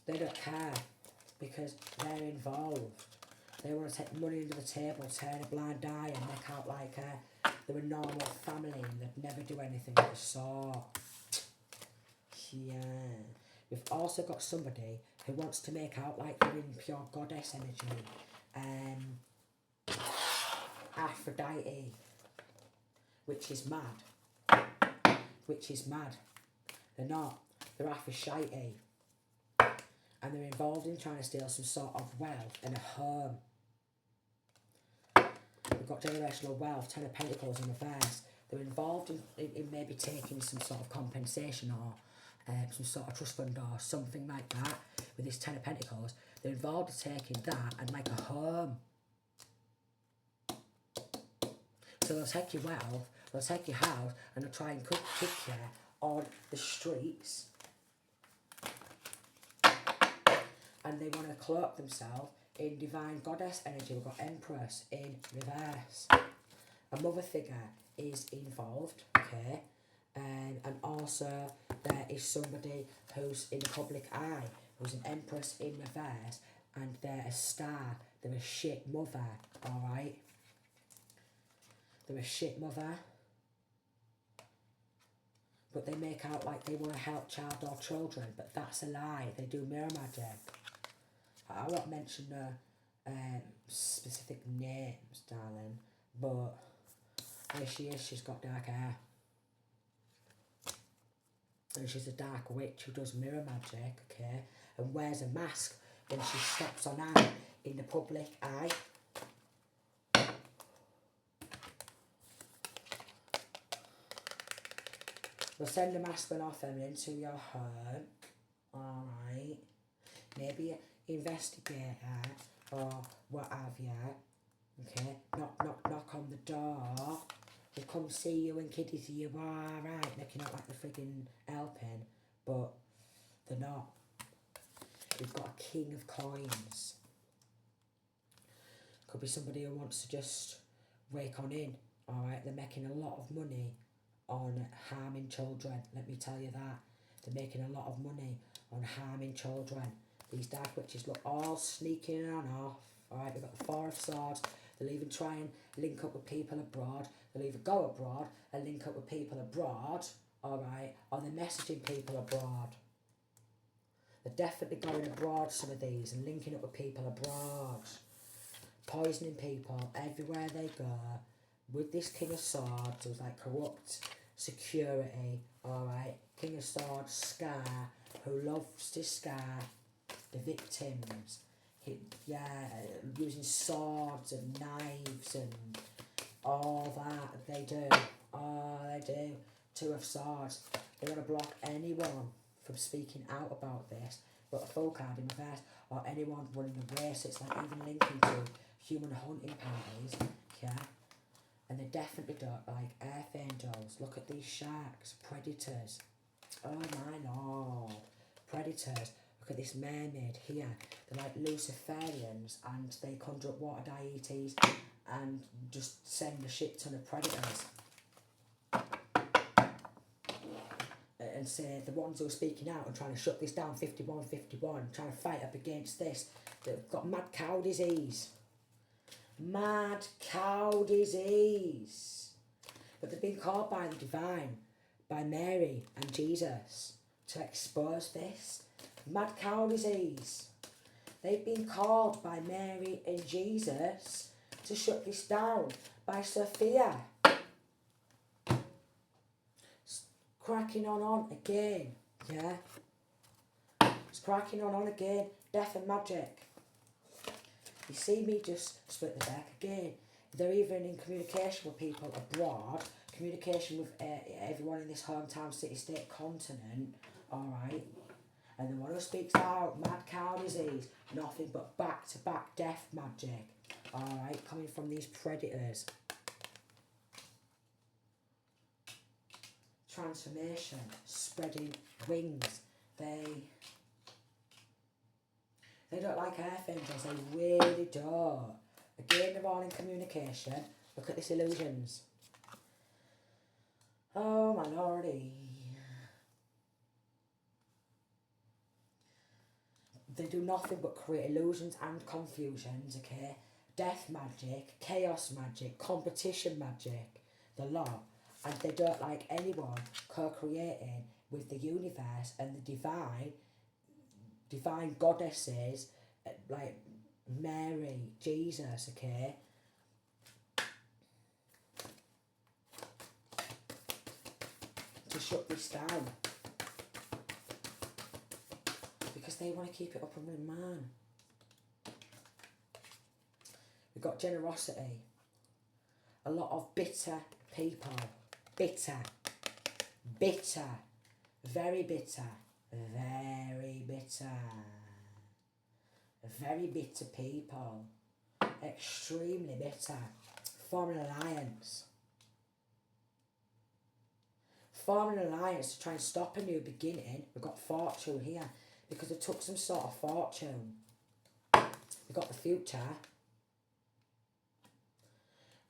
they don't care. Because they're involved. They want to take money under the table, turn a blind eye and make out like they're a normal family and they'd never do anything of the sort. Yeah. We've also got somebody who wants to make out like they're in pure goddess energy. Aphrodite. Which is mad. Which is mad. They're not. They're Aphrodite. And they're involved in trying to steal some sort of wealth and a home. We've got generational wealth, Ten of Pentacles in reverse. They're involved in maybe taking some sort of compensation or some sort of trust fund or something like that with this Ten of Pentacles. They're involved in taking that and like a home. So they'll take your wealth, they'll take your house, and they'll try and kick you on the streets. And they want to cloak themselves in divine goddess energy. We've got Empress in reverse. A mother figure is involved, okay? And also there is somebody who's in the public eye, who's an Empress in reverse, and they're a star. They're a shit mother, alright? They're a shit mother. But they make out like they want to help child or children, but that's a lie. They do mirror magic. I won't mention the specific names, darling, but there she is, she's got dark hair. and she's a dark witch who does mirror magic, okay, and wears a mask when she steps on out in the public eye. We'll send the masculine or feminine to your home, alright? Maybe investigate her or what have you, okay? Knock on the door. We'll come see you and kiddies you are alright, making out like they're friggin' helping, but they're not. We've got a king of coins. Could be somebody who wants to just rake on in, alright? They're making a lot of money on harming children, let me tell you that. They're making a lot of money on harming children. These dark witches look all sneaking on off, alright? We've got the Four of Swords. They'll even try and link up with people abroad. They'll either go abroad and link up with people abroad, alright, or they're messaging people abroad. They're definitely going abroad, some of these, and linking up with people abroad. Poisoning people everywhere they go. With this King of Swords, it was like corrupt security, alright? King of Swords, Scar, who loves to scar the victims. Using swords and knives and all that. They do. Oh, they do. Two of Swords. They want to block anyone from speaking out about this. Got a full card in reverse. Or anyone running a race. It's like even linking to human hunting parties. Yeah. And they definitely don't like earth angels. Look at these sharks. Predators. Oh my lord. Predators. Look at this mermaid here. They're like Luciferians and they conjure up water deities and just send a shit ton of predators. And say the ones who are speaking out and trying to shut this down, 5151, trying to fight up against this. They've got mad cow disease. Mad cow disease. But they've been called by the divine, by Mary and Jesus, to expose this. Mad cow disease. They've been called by Mary and Jesus to shut this down, by Sophia. Cracking on again, yeah? It's cracking on again. Death and magic. You see me just split the deck again. They're even in communication with people abroad, communication with everyone in this hometown, city, state, continent, alright? And the one who speaks out, mad cow disease, nothing but back-to-back death magic, alright? Coming from these predators. Transformation, spreading wings. They don't like earth angels, they really don't. Again, they're all in communication. Look at this illusions. Oh my lordy. They do nothing but create illusions and confusions, okay? Death magic, chaos magic, competition magic, the law. And they don't like anyone co-creating with the universe and the divine goddesses like Mary, Jesus, okay? To shut this down. Because they want to keep it up and running, man. We've got generosity. A lot of bitter people. Bitter. Bitter. Very bitter. Very bitter. Very bitter people. Extremely bitter. Form an alliance. Form an alliance to try and stop a new beginning. We've got fortune here. Because they took some sort of fortune. We've got the future.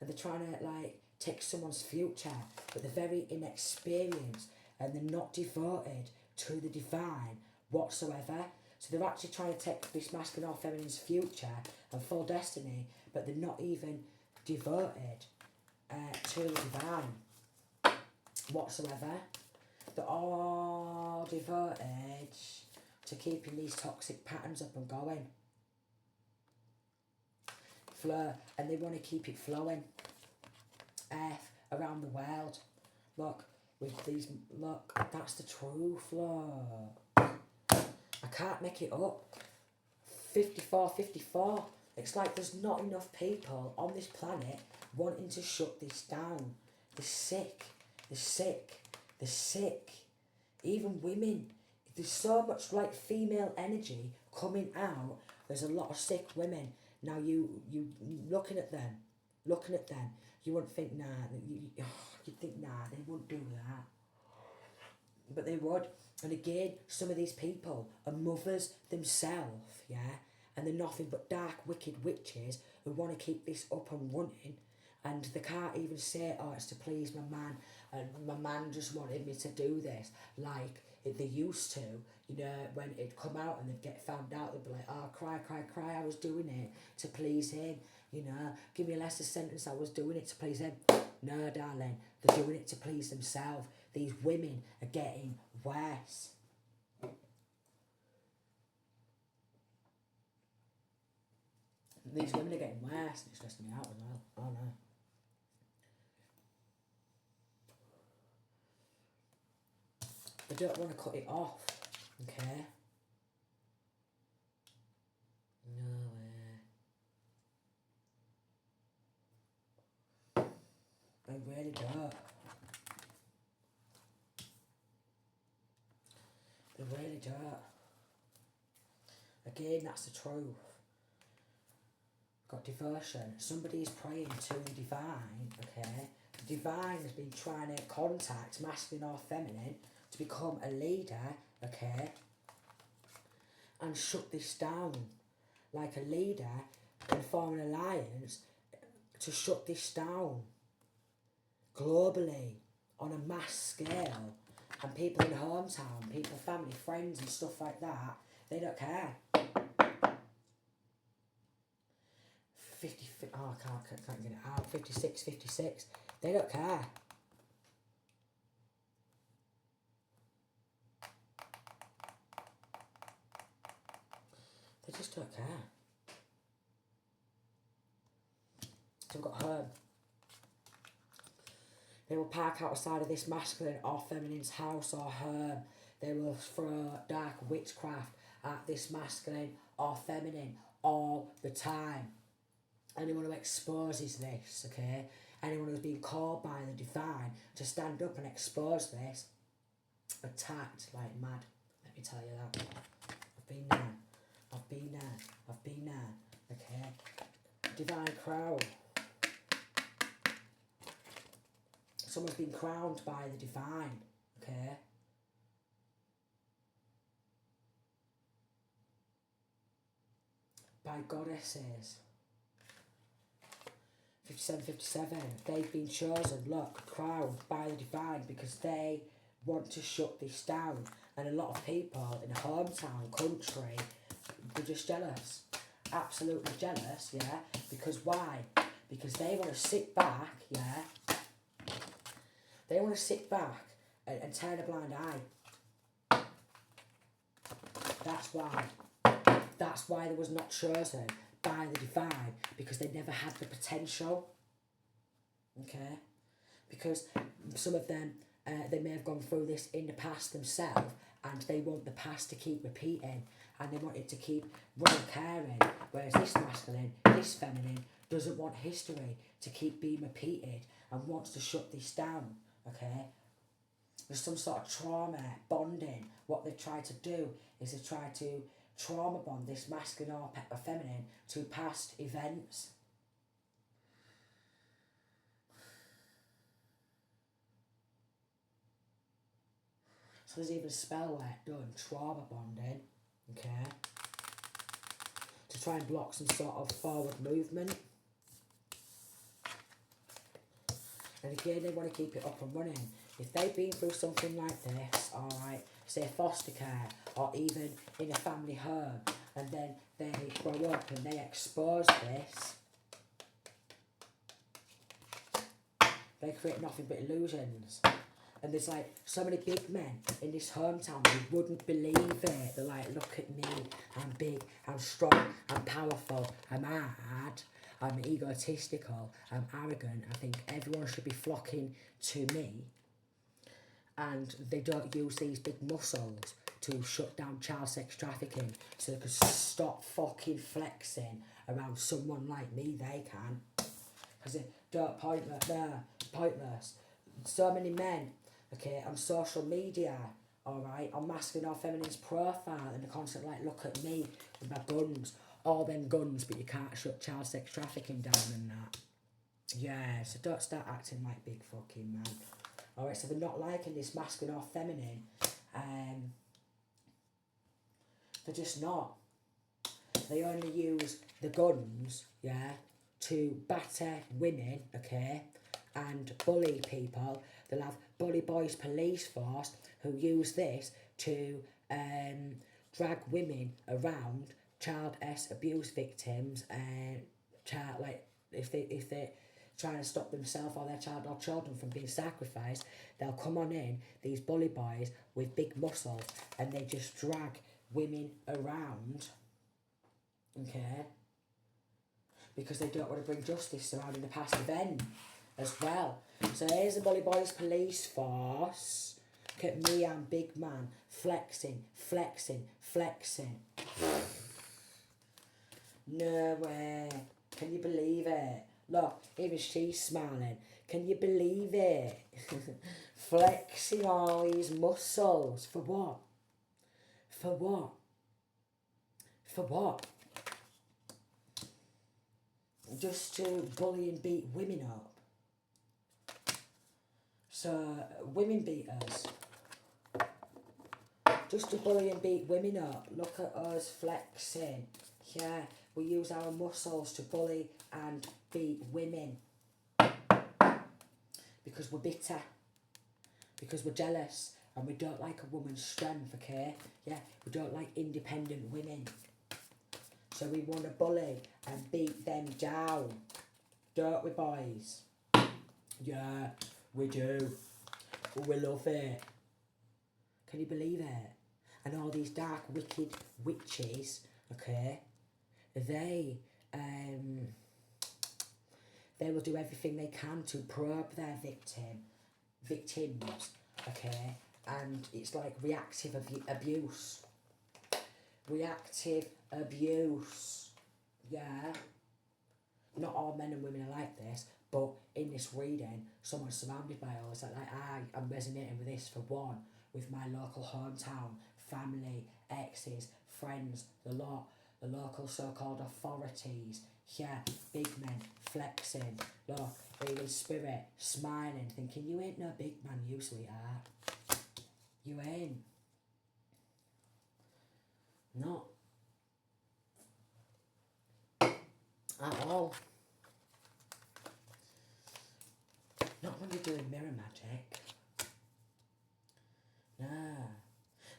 And they're trying to like take someone's future, but they're very inexperienced and they're not devoted to the divine whatsoever. So they're actually trying to take this masculine or feminine's future and full destiny, but they're not even devoted to the divine whatsoever. They're all devoted to keeping these toxic patterns up and going. Flow, and they want to keep it flowing. Earth around the world. Look, with these, look, that's the truth, look. I can't make it up. 54, 54. It's like there's not enough people on this planet wanting to shut this down. They're sick. They're sick. They're sick. Even women. There's so much like female energy coming out. There's a lot of sick women. Now you looking at them, you wouldn't think, nah, you'd think, nah, they wouldn't do that. But they would. And again, some of these people are mothers themselves, yeah? And they're nothing but dark, wicked witches who want to keep this up and running. And they can't even say, oh, it's to please my man. And my man just wanted me to do this. Like they used to, you know, when it'd come out and they'd get found out, they'd be like, oh, cry, cry, cry, I was doing it to please him. You know, give me a lesser sentence, I was doing it to please him. No, darling, they're doing it to please themselves. These women are getting worse. These women are getting worse, and it's stressing me out as well. Oh no. They don't want to cut it off, okay? No way. They really don't. They really don't. Again, that's the truth. Got devotion. Somebody's praying to the divine, okay? The divine has been trying to contact masculine or feminine to become a leader, okay? And shut this down. Like a leader and form an alliance to shut this down. Globally, on a mass scale. And people in hometown, people, family, friends and stuff like that, they don't care. 50, oh, I can't get it out. 56, 56. They don't care. They just don't care. So we've got home. They will park outside of this masculine or feminine's house or home. They will throw dark witchcraft at this masculine or feminine all the time. Anyone who exposes this, okay? Anyone who's been called by the divine to stand up and expose this, attacked like mad. Let me tell you that. I've been there. I've been there. I've been there. Okay? Divine crown. Someone's been crowned by the divine. Okay? By goddesses. 57, 57. They've been chosen, look, crowned by the divine because they want to shut this down. And a lot of people in a hometown country, they're just jealous. Absolutely jealous, yeah? Because why? Because they want to sit back, yeah? They want to sit back and turn a blind eye. That's why. That's why they was not chosen by the divine, because they never had the potential. Okay? Because some of them, they may have gone through this in the past themselves, and they want the past to keep repeating, and they want it to keep running carrying, whereas this masculine, this feminine, doesn't want history to keep being repeated and wants to shut this down. Okay? There's some sort of trauma bonding. What they've tried to do is they've tried to trauma bond this masculine or feminine to past events. So there's even spell work done, trauma bonding, okay, to try and block some sort of forward movement. And again, they want to keep it up and running. If they've been through something like this, alright, say foster care, or even in a family home, and then they grow up and they expose this, they create nothing but illusions. And there's like so many big men in this hometown who wouldn't believe it. They're like, look at me, I'm big, I'm strong, I'm powerful, I'm mad, I'm egotistical, I'm arrogant, I think everyone should be flocking to me. and they don't use these big muscles to shut down child sex trafficking, so they can stop fucking flexing around someone like me. They can, because it don't pointless. No, pointless. So many men, okay, on social media, alright, on masculine or feminine's profile, and they're constantly like, look at me with my guns, all them guns, but you can't shut child sex trafficking down and that. Yeah, so don't start acting like big fucking man. Alright, so they're not liking this masculine or feminine. They're just not. They only use the guns, yeah, to batter women, okay, and bully people. They'll have bully boys police force who use this to drag women around, child abuse victims, and child, like, if they're trying to stop themselves or their child or children from being sacrificed, they'll come on in, these bully boys with big muscles, and they just drag women around, okay, because they don't want to bring justice surrounding the past event as well. So here's the bully boys police force. Look at me, I'm big man, flexing, flexing, flexing. No way. Can you believe it? Look, even she's smiling. Can you believe it? Flexing all these muscles. For what? For what? For what? Just to bully and beat women up. So, women beaters. Just to bully and beat women up. Look at us flexing. Yeah, we use our muscles to bully and beat women. Because we're bitter. Because we're jealous. And we don't like a woman's strength, okay? Yeah, we don't like independent women. So we want to bully and beat them down. Don't we, boys? Yeah, we do. We love it. Can you believe it? And all these dark, wicked witches, okay, they will do everything they can to probe their victims, okay? And it's like reactive abuse. Reactive abuse. Yeah. Not all men and women are like this, but in this reading, someone's surrounded by all this. Like I am resonating with this for one, with my local hometown, family, exes, friends, the local so-called authorities. Yeah, big men, flexing. Look, even spirit, smiling, thinking, you ain't no big man, you sweetheart. You ain't. Not. At all. Not when you're doing mirror magic. Nah.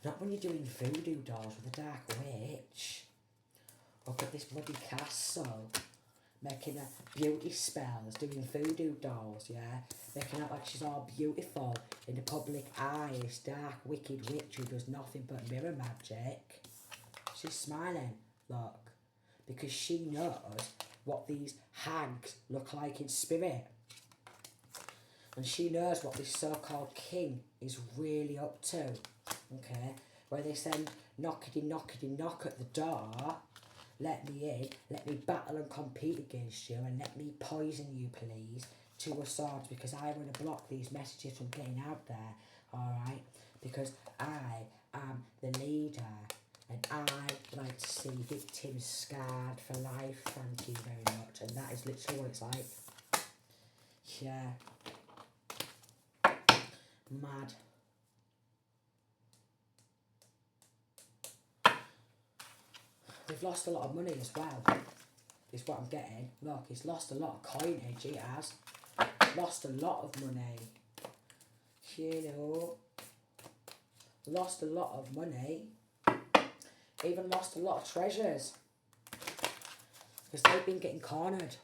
Not when you're doing voodoo dolls with a dark witch. Look at this bloody castle. Making a beauty spells, doing voodoo dolls, yeah? Making out like she's all beautiful in the public eye, this dark, wicked witch who does nothing but mirror magic. She's smiling, look, because she knows what these hags look like in spirit. And she knows what this so-called king is really up to, okay? Where they send knockety knock at the door. Let me in, let me battle and compete against you, and let me poison you, please, to a sword, because I want to block these messages from getting out there, alright? Because I am the leader, and I like to see victims scarred for life, thank you very much, and that is literally what it's like. Yeah. Mad. They've lost a lot of money as well, is what I'm getting. Look, he's lost a lot of coinage, he has. Lost a lot of money. You know. Lost a lot of money. Even lost a lot of treasures. Because they've been getting cornered.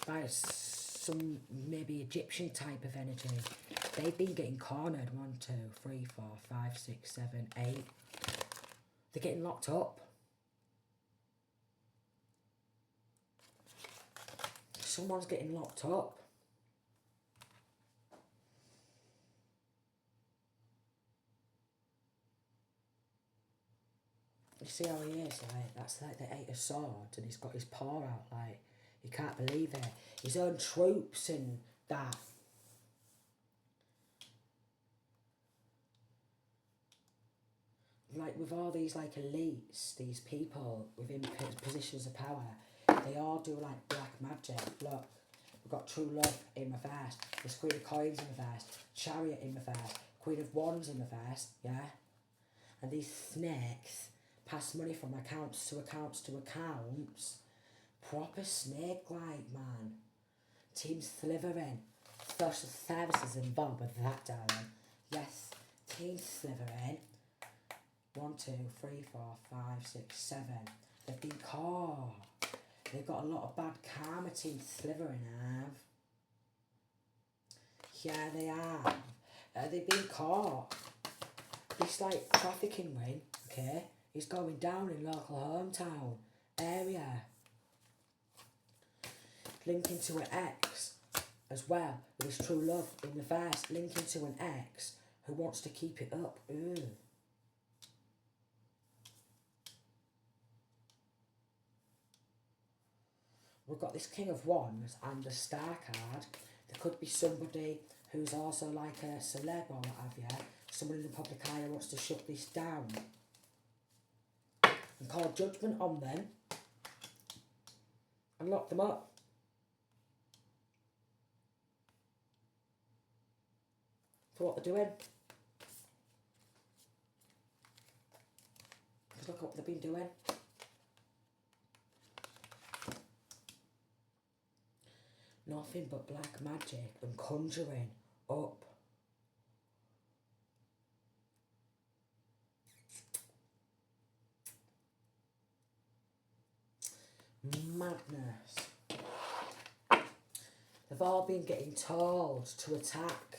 By some maybe Egyptian type of energy. They've been getting cornered. 1, 2, 3, 4, 5, 6, 7, 8. They're getting locked up. someone's getting locked up. You see how he is, like, that's like the Eight of Swords, and he's got his paw out, like, you can't believe it. His own troops and that. Like, with all these, like, elites, these people within positions of power, they all do, like, black magic. Look, we've got True Love in reverse, there's Queen of Coins in reverse, Chariot in reverse, Queen of Wands in reverse, yeah? And these snakes pass money from accounts to accounts to accounts. Proper snake-like, man. Team Slytherin. Social services involved with that, darling. Yes, Team Slytherin. 1, 2, 3, 4, 5, 6, 7. They've been caught. They've got a lot of bad karma, Team Slytherin have. Yeah, they are. They've been caught. This, like, trafficking ring, okay, is going down in local hometown area. Linking to an ex as well, with his true love in reverse, linking to an ex who wants to keep it up. Ooh. We've got this King of Wands and the Star card. There could be somebody who's also like a celeb or what have you. Somebody in the public eye who wants to shut this down and call judgment on them and lock them up. For what they're doing. Because look what they've been doing. Nothing but black magic and conjuring up. Madness. They've all been getting told to attack.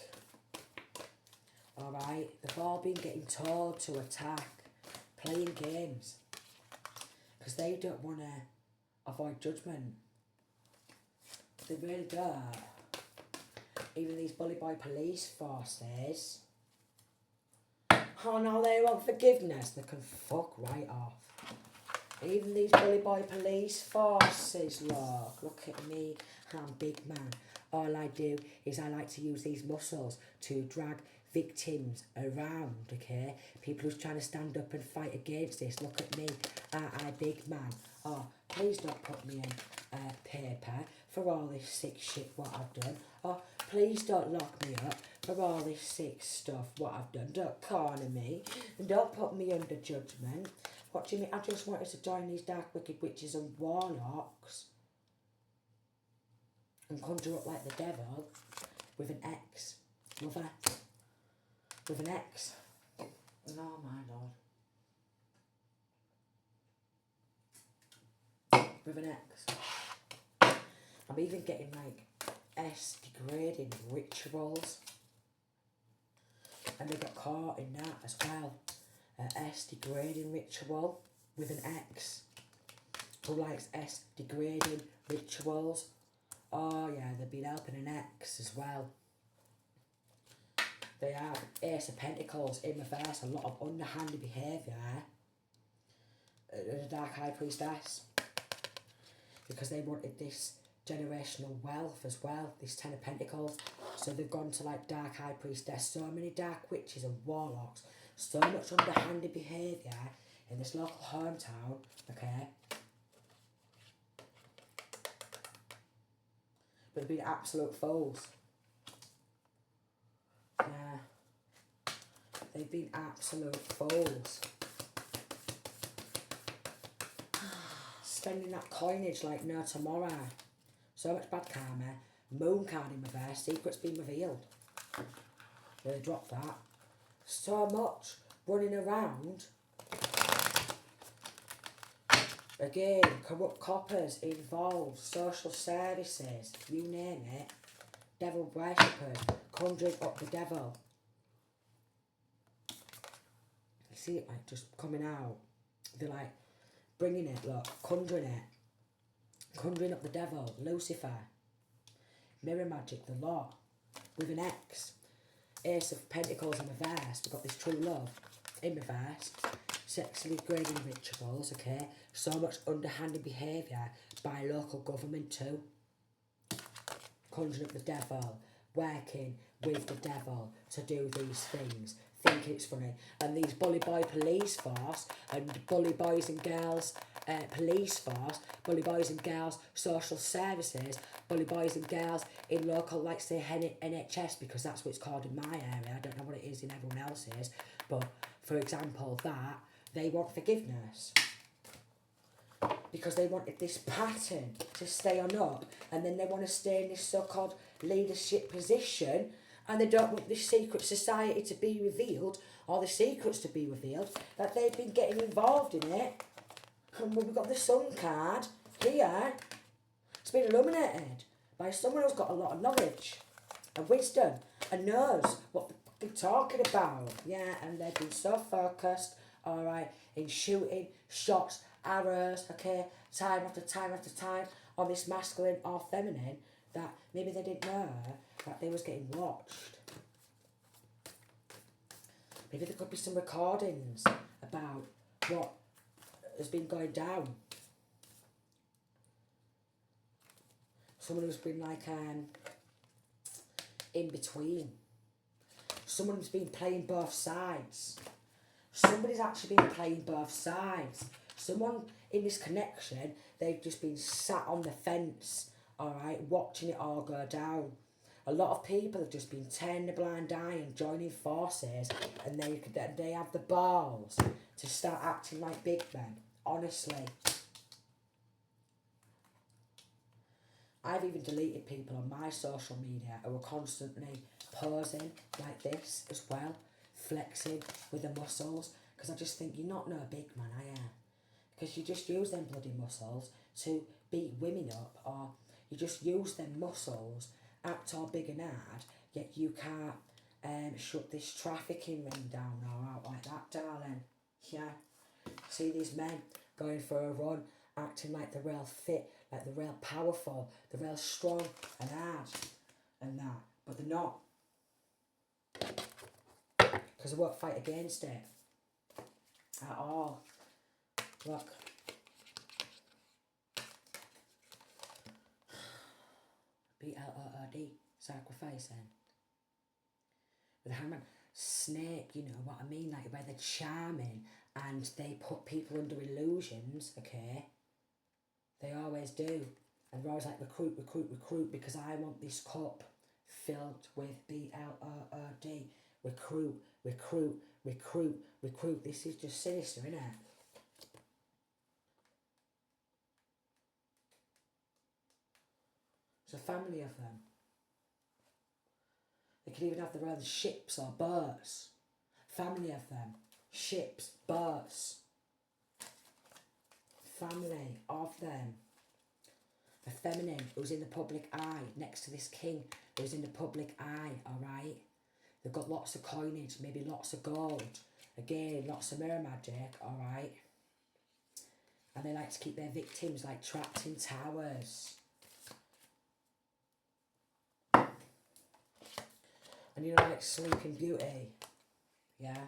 Alright? They've all been getting told to attack. Playing games. Because they don't want to avoid judgment. They really don't. Even these bully boy police forces. Oh no, they want forgiveness. They can fuck right off. Even these bully boy police forces, look at me, I'm big man. All I do is I like to use these muscles to drag victims around, okay? People who's trying to stand up and fight against this, look at me, I big man. Oh, please don't put me in paper for all this sick shit what I've done. Oh, please don't lock me up for all this sick stuff what I've done. Don't corner me, and don't put me under judgment. What do you mean? I just wanted to join these dark, wicked witches and warlocks and conjure up like the devil with an ex. Mother. With an ex. Oh my lord. With an ex. I'm even getting like S degrading rituals. And they got caught in that as well. S degrading ritual with an ex who likes S degrading rituals. Oh yeah, they've been helping an ex as well. They have Ace of Pentacles in reverse, a lot of underhanded behaviour. The Dark High Priestess. Because they wanted this generational wealth as well, this 10 of Pentacles. So they've gone to like Dark High Priestess, so many dark witches and warlocks, so much underhanded behaviour in this local hometown, okay? But they've been absolute fools. Yeah. They've been absolute fools. Spending that coinage like no tomorrow. So much bad karma. Moon card in reverse. Secret's been revealed. They dropped that. So much running around. Again, corrupt coppers involved. Social services. You name it. Devil worshippers. Conjuring up the devil. You see it like just coming out. They're like bringing it, look. Conjuring it. Conjuring up the devil. Lucifer. Mirror magic, the lot. With an X. Ace of Pentacles in reverse. We've got this true love in reverse. Sexually degrading rituals, okay? So much underhanded behaviour by local government too. Conjuring up the devil. Working with the devil to do these things. Think it's funny. And these bully boy police force and bully boys and girls police force, bully boys and girls social services, bully boys and girls in local, like say NHS, because that's what it's called in my area. I don't know what it is in everyone else's, but for example, that they want forgiveness because they wanted this pattern to stay on up, and then they want to stay in this so-called leadership position, and they don't want this secret society to be revealed, or the secrets to be revealed, that they've been getting involved in it. And we've got the Sun card here. It's been illuminated by someone who's got a lot of knowledge and wisdom and knows what they're talking about. Yeah, and they've been so focused, alright, in shooting shots, arrows, okay, time after time after time on this masculine or feminine, that maybe they didn't know that they was getting watched. Maybe there could be some recordings about what has been going down. Someone who's been like in between. Someone who's been playing both sides. Somebody's actually been playing both sides. Someone in this connection, they've just been sat on the fence, alright, watching it all go down. A lot of people have just been turning a blind eye and joining forces, and they have the balls to start acting like big men, honestly. I've even deleted people on my social media who are constantly posing like this as well, flexing with the muscles, because I just think you're not no big man, are you? Because you just use them bloody muscles to beat women up, or you just use them muscles, act all big and hard, yet you can't shut this trafficking ring down or out like that, darling. Yeah. See these men going for a run, acting like they're real fit, like they're real powerful, they're real strong and hard and that, but they're not. Because they won't fight against it at all. Look. BLOOD, sacrificing. With the hangman, snake, you know what I mean, like where they're charming and they put people under illusions, okay? They always do. And they're always like, recruit, recruit, recruit, because I want this cup filled with BLOOD. Recruit, recruit, recruit, recruit. This is just sinister, isn't it? It's a family of them. They could even have their own ships or boats. Family of them. Ships, boats. Family of them. A feminine who's in the public eye next to this king who's in the public eye, alright? They've got lots of coinage, maybe lots of gold. Again, lots of mirror magic, alright? And they like to keep their victims like trapped in towers. And you know, like Sleeping Beauty, yeah?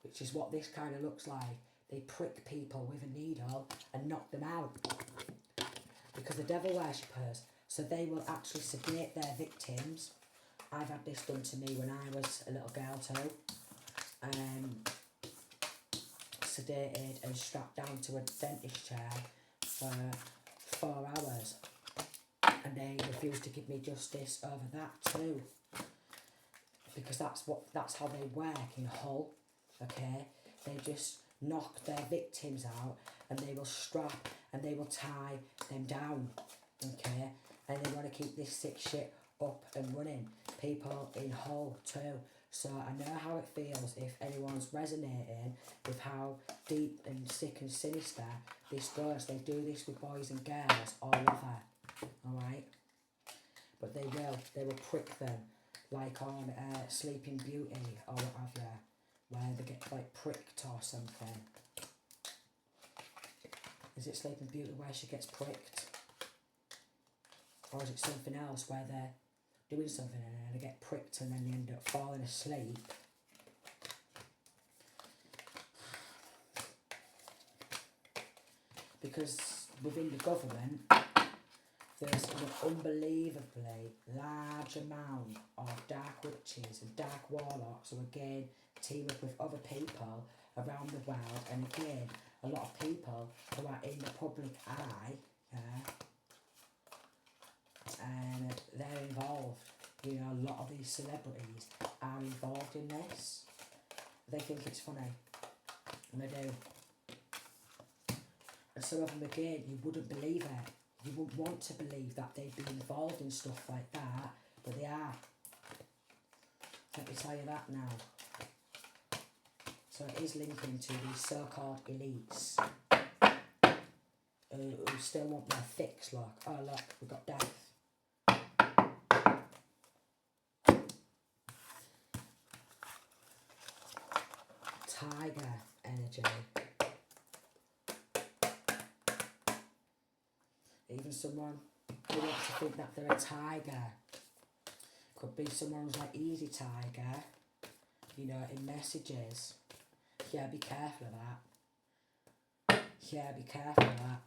Which is what this kind of looks like. They prick people with a needle and knock them out. Because the devil worshippers, so they will actually sedate their victims. I've had this done to me when I was a little girl too. Sedated and strapped down to a dentist chair for 4 hours. And they refused to give me justice over that too. Because that's how they work in Hull, okay? They just knock their victims out and they will strap and they will tie them down, okay? And they want to keep this sick shit up and running. People in Hull too. So I know how it feels if anyone's resonating with how deep and sick and sinister this goes. They do this with boys and girls all over, alright? But they will prick them. Like on Sleeping Beauty or what have you, where they get like pricked or something. Is it Sleeping Beauty where she gets pricked? Or is it something else where they're doing something and then they get pricked and then they end up falling asleep? Because within the government, there's an unbelievably large amount of dark witches and dark warlocks who again team up with other people around the world, and again a lot of people who are in the public eye, and they're involved. You know, a lot of these celebrities are involved in this. They think it's funny, and they do. And some of them again, you wouldn't believe it. You wouldn't want to believe that they'd be involved in stuff like that, but they are. Let me tell you that now. So it is linking to these so-called elites who still want their fix. Look, oh look, we've got death. Tiger energy. Even someone who wants to think that they're a tiger. Could be someone who's like Easy Tiger, you know, in messages. Yeah, be careful of that. Yeah, be careful of that.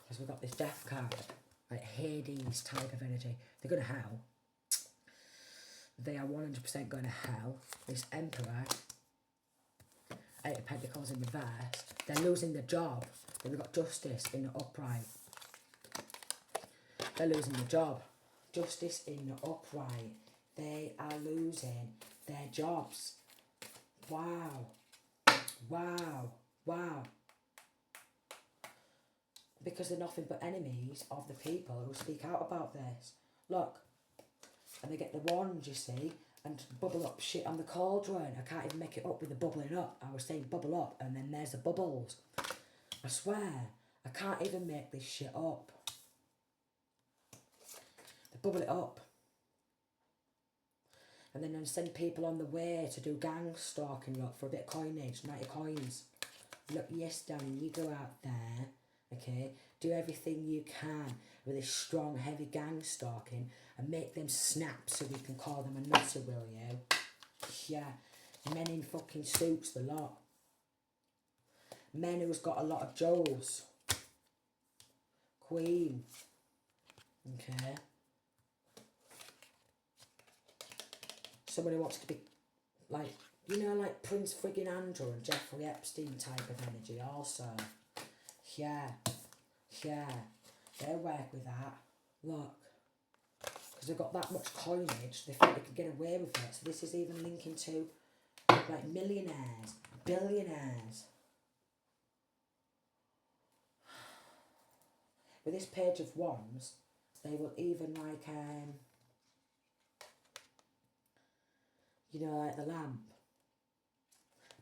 Because we've got this death card, like Hades type of energy. They're going to hell. They are 100% going to hell. This Emperor, Eight of Pentacles in reverse. They're losing their job. Then we've got Justice in the upright. They're losing the job. Justice in the upright. They are losing their jobs. Wow. Wow. Wow. Because they're nothing but enemies of the people who speak out about this. Look. And they get the wand, you see, and bubble up shit on the cauldron. I can't even make it up with the bubbling up. I was saying bubble up, and then there's the bubbles. I swear, I can't even make this shit up. They bubble it up. And then send people on the way to do gang stalking, look, for a bit of coinage, 90 coins. Look, yes, Danny, you go out there, okay, do everything you can with this strong, heavy gang stalking and make them snap so we can call them a nutter, will you? Yeah, men in fucking suits, the lot. Men who's got a lot of Joes. Queen. Okay. Someone who wants to be like, you know, like Prince friggin' Andrew and Jeffrey Epstein type of energy also. Yeah. Yeah. They work with that. Look. Because they've got that much coinage, they think they can get away with it. So this is even linking to like millionaires, billionaires. With this Page of Wands, they will even like, you know, like the lamp.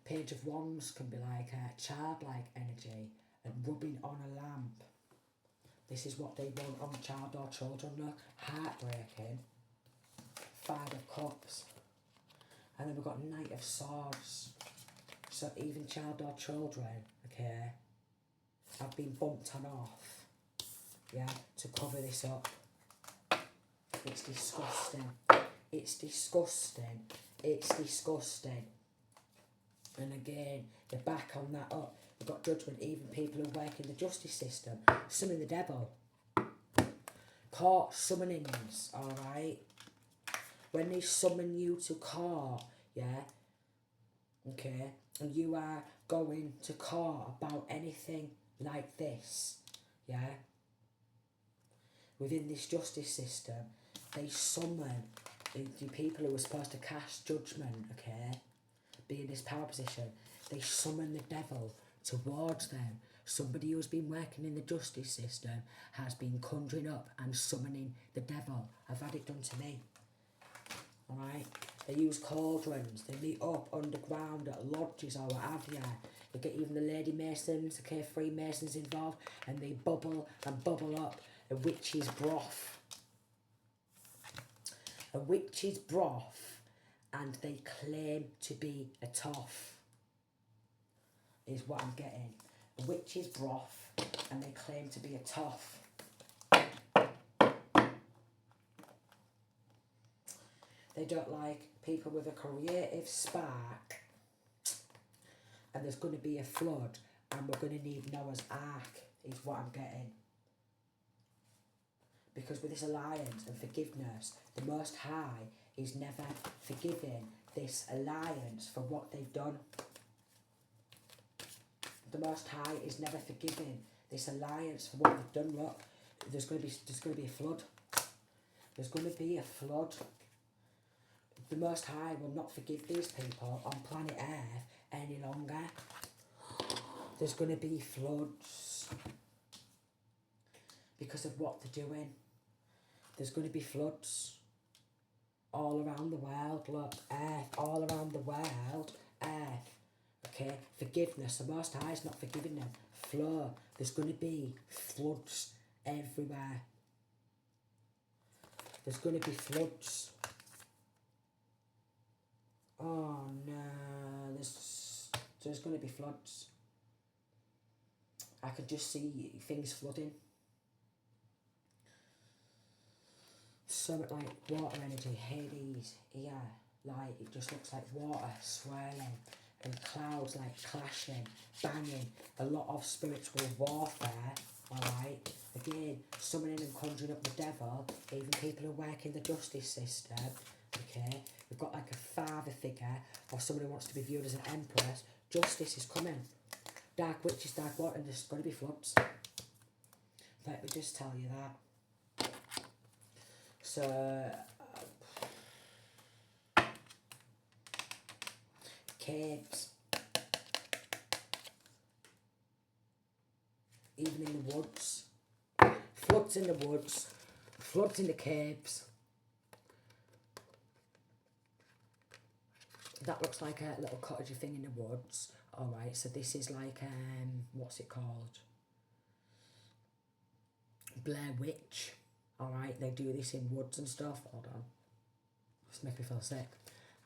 Page of Wands can be like a childlike energy and rubbing on a lamp. This is what they want on child or children, look. Heartbreaking. Five of Cups. And then we've got Knight of Swords. So even child or children, okay, have been bumped on off, yeah, to cover this up. It's disgusting. It's disgusting. It's disgusting. And again, they're back on that up. We've got Judgment, even people who work in the justice system. Summon the devil. Court summonings, alright? When they summon you to court, yeah, okay, and you are going to court about anything like this, yeah, within this justice system, they summon the people who are supposed to cast judgment, okay, be in this power position, they summon the devil towards them. Somebody who's been working in the justice system has been conjuring up and summoning the devil. I've had it done to me. Alright? They use cauldrons, they meet up underground at lodges or what have you. They get even the lady masons, okay, Freemasons involved, and they bubble and bubble up a witch's broth. A witch's broth, and they claim to be a toff. Is what I'm getting. A witch's broth, and they claim to be a toff. They don't like people with a creative spark. And there's going to be a flood, and we're going to need Noah's Ark, is what I'm getting. Because with this alliance and forgiveness, the Most High is never forgiving this alliance for what they've done. The Most High is never forgiving this alliance for what they've done. Look, there's going to be a flood. There's going to be a flood. The Most High will not forgive these people on planet Earth any longer. There's going to be floods because of what they're doing. There's going to be floods all around the world. Look, Earth, all around the world, Earth. Okay, forgiveness. The Most High is not forgiving them. Flow. There's going to be floods everywhere. There's going to be floods. Oh no, there's going to be floods. I could just see things flooding. Something like water energy, Hades, here, like it just looks like water swirling and clouds like clashing, banging, a lot of spiritual warfare, alright? Again, summoning and conjuring up the devil, even people who work in the justice system, okay? We've got like a father figure or someone who wants to be viewed as an empress. Justice is coming. Dark witches, dark water, and there's going to be floods. Let me just tell you that. So, caves, even in the woods, floods in the woods, floods in the caves. That looks like a little cottagey thing in the woods. Alright, so this is like, what's it called? Blair Witch. Alright, they do this in woods and stuff. Hold on. This makes me feel sick.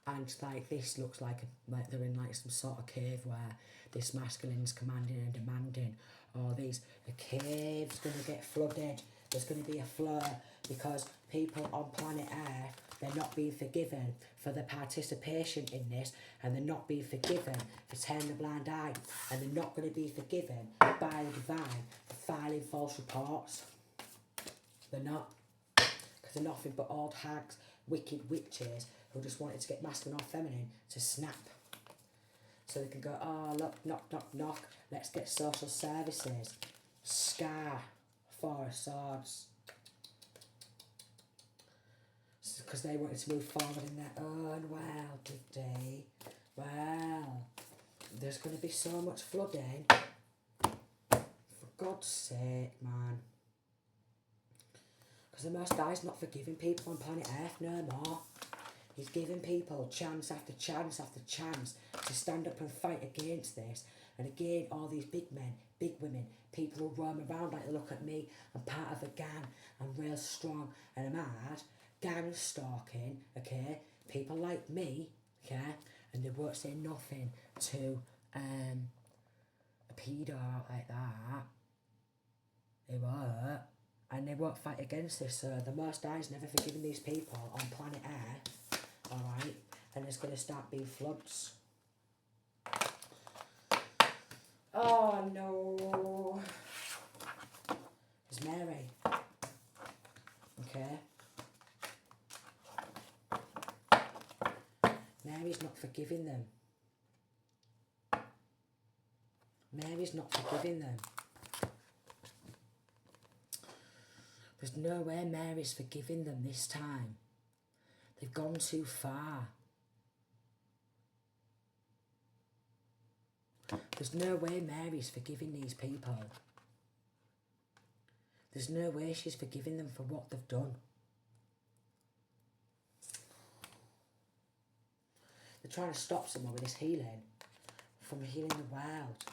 And like this looks like they're in like some sort of cave where this masculine's commanding and demanding. Oh, the cave's going to get flooded. There's going to be a flood because people on planet Earth, they're not being forgiven for their participation in this, and they're not being forgiven for turning a blind eye, and they're not going to be forgiven by the divine for filing false reports. They're not. Because they're nothing but old hags, wicked witches who just wanted to get masculine or feminine to snap. So they can go, oh, look, knock, knock, knock, let's get social services. Scar, Four of Swords. Because they wanted to move forward in their own world, did they? Well, there's going to be so much flooding. For God's sake, man. Because the Most High's not forgiving people on planet Earth no more. He's giving people chance after chance after chance to stand up and fight against this. And again, all these big men, big women, people who roam around like they look at me, I'm part of a gang, I'm real strong and I'm hard. Gang stalking, okay? People like me, okay? And they won't say nothing to a pedo out like that. They won't. And they won't fight against this. So the Most High's never forgiven these people on planet Earth. Alright? And there's going to start being floods. Oh no. It's Mary. Okay? Mary's not forgiving them. Mary's not forgiving them. There's no way Mary's forgiving them this time. They've gone too far. There's no way Mary's forgiving these people. There's no way she's forgiving them for what they've done. They're trying to stop someone with this healing from healing the world.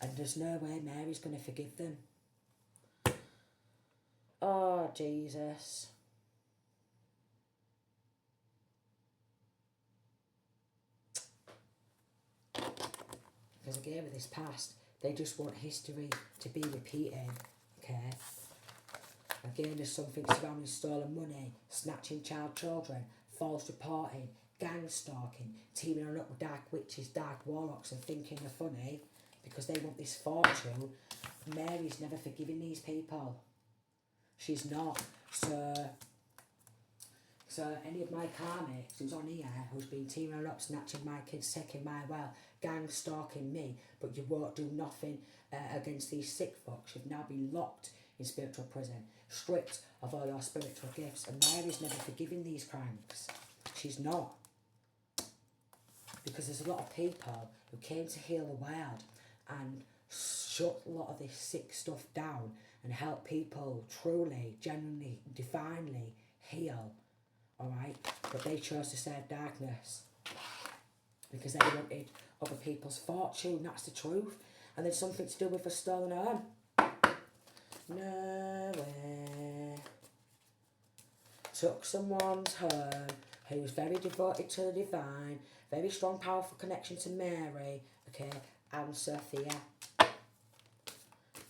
And there's no way Mary's going to forgive them. Oh, Jesus. Because again, with this past, they just want history to be repeated, okay? Again, there's something surrounding stolen money, snatching children, false reporting, gang stalking, teaming up with dark witches, dark warlocks and thinking they're funny because they want this fortune. Mary's never forgiving these people. She's not. So any of my karmics who's on here, who's been teaming up, snatching my kids, taking my wealth, gang stalking me, but you won't do nothing against these sick fucks, you've now been locked in spiritual prison, stripped of all your spiritual gifts, and Mary's never forgiving these cranks. She's not. Because there's a lot of people who came to heal the world and shut a lot of this sick stuff down and help people truly, genuinely, divinely heal. Alright? But they chose to serve darkness because they wanted other people's fortune. That's the truth. And there's something to do with a stolen home. No way. Took someone's home who was very devoted to the divine, very strong, powerful connection to Mary, okay, and Sophia.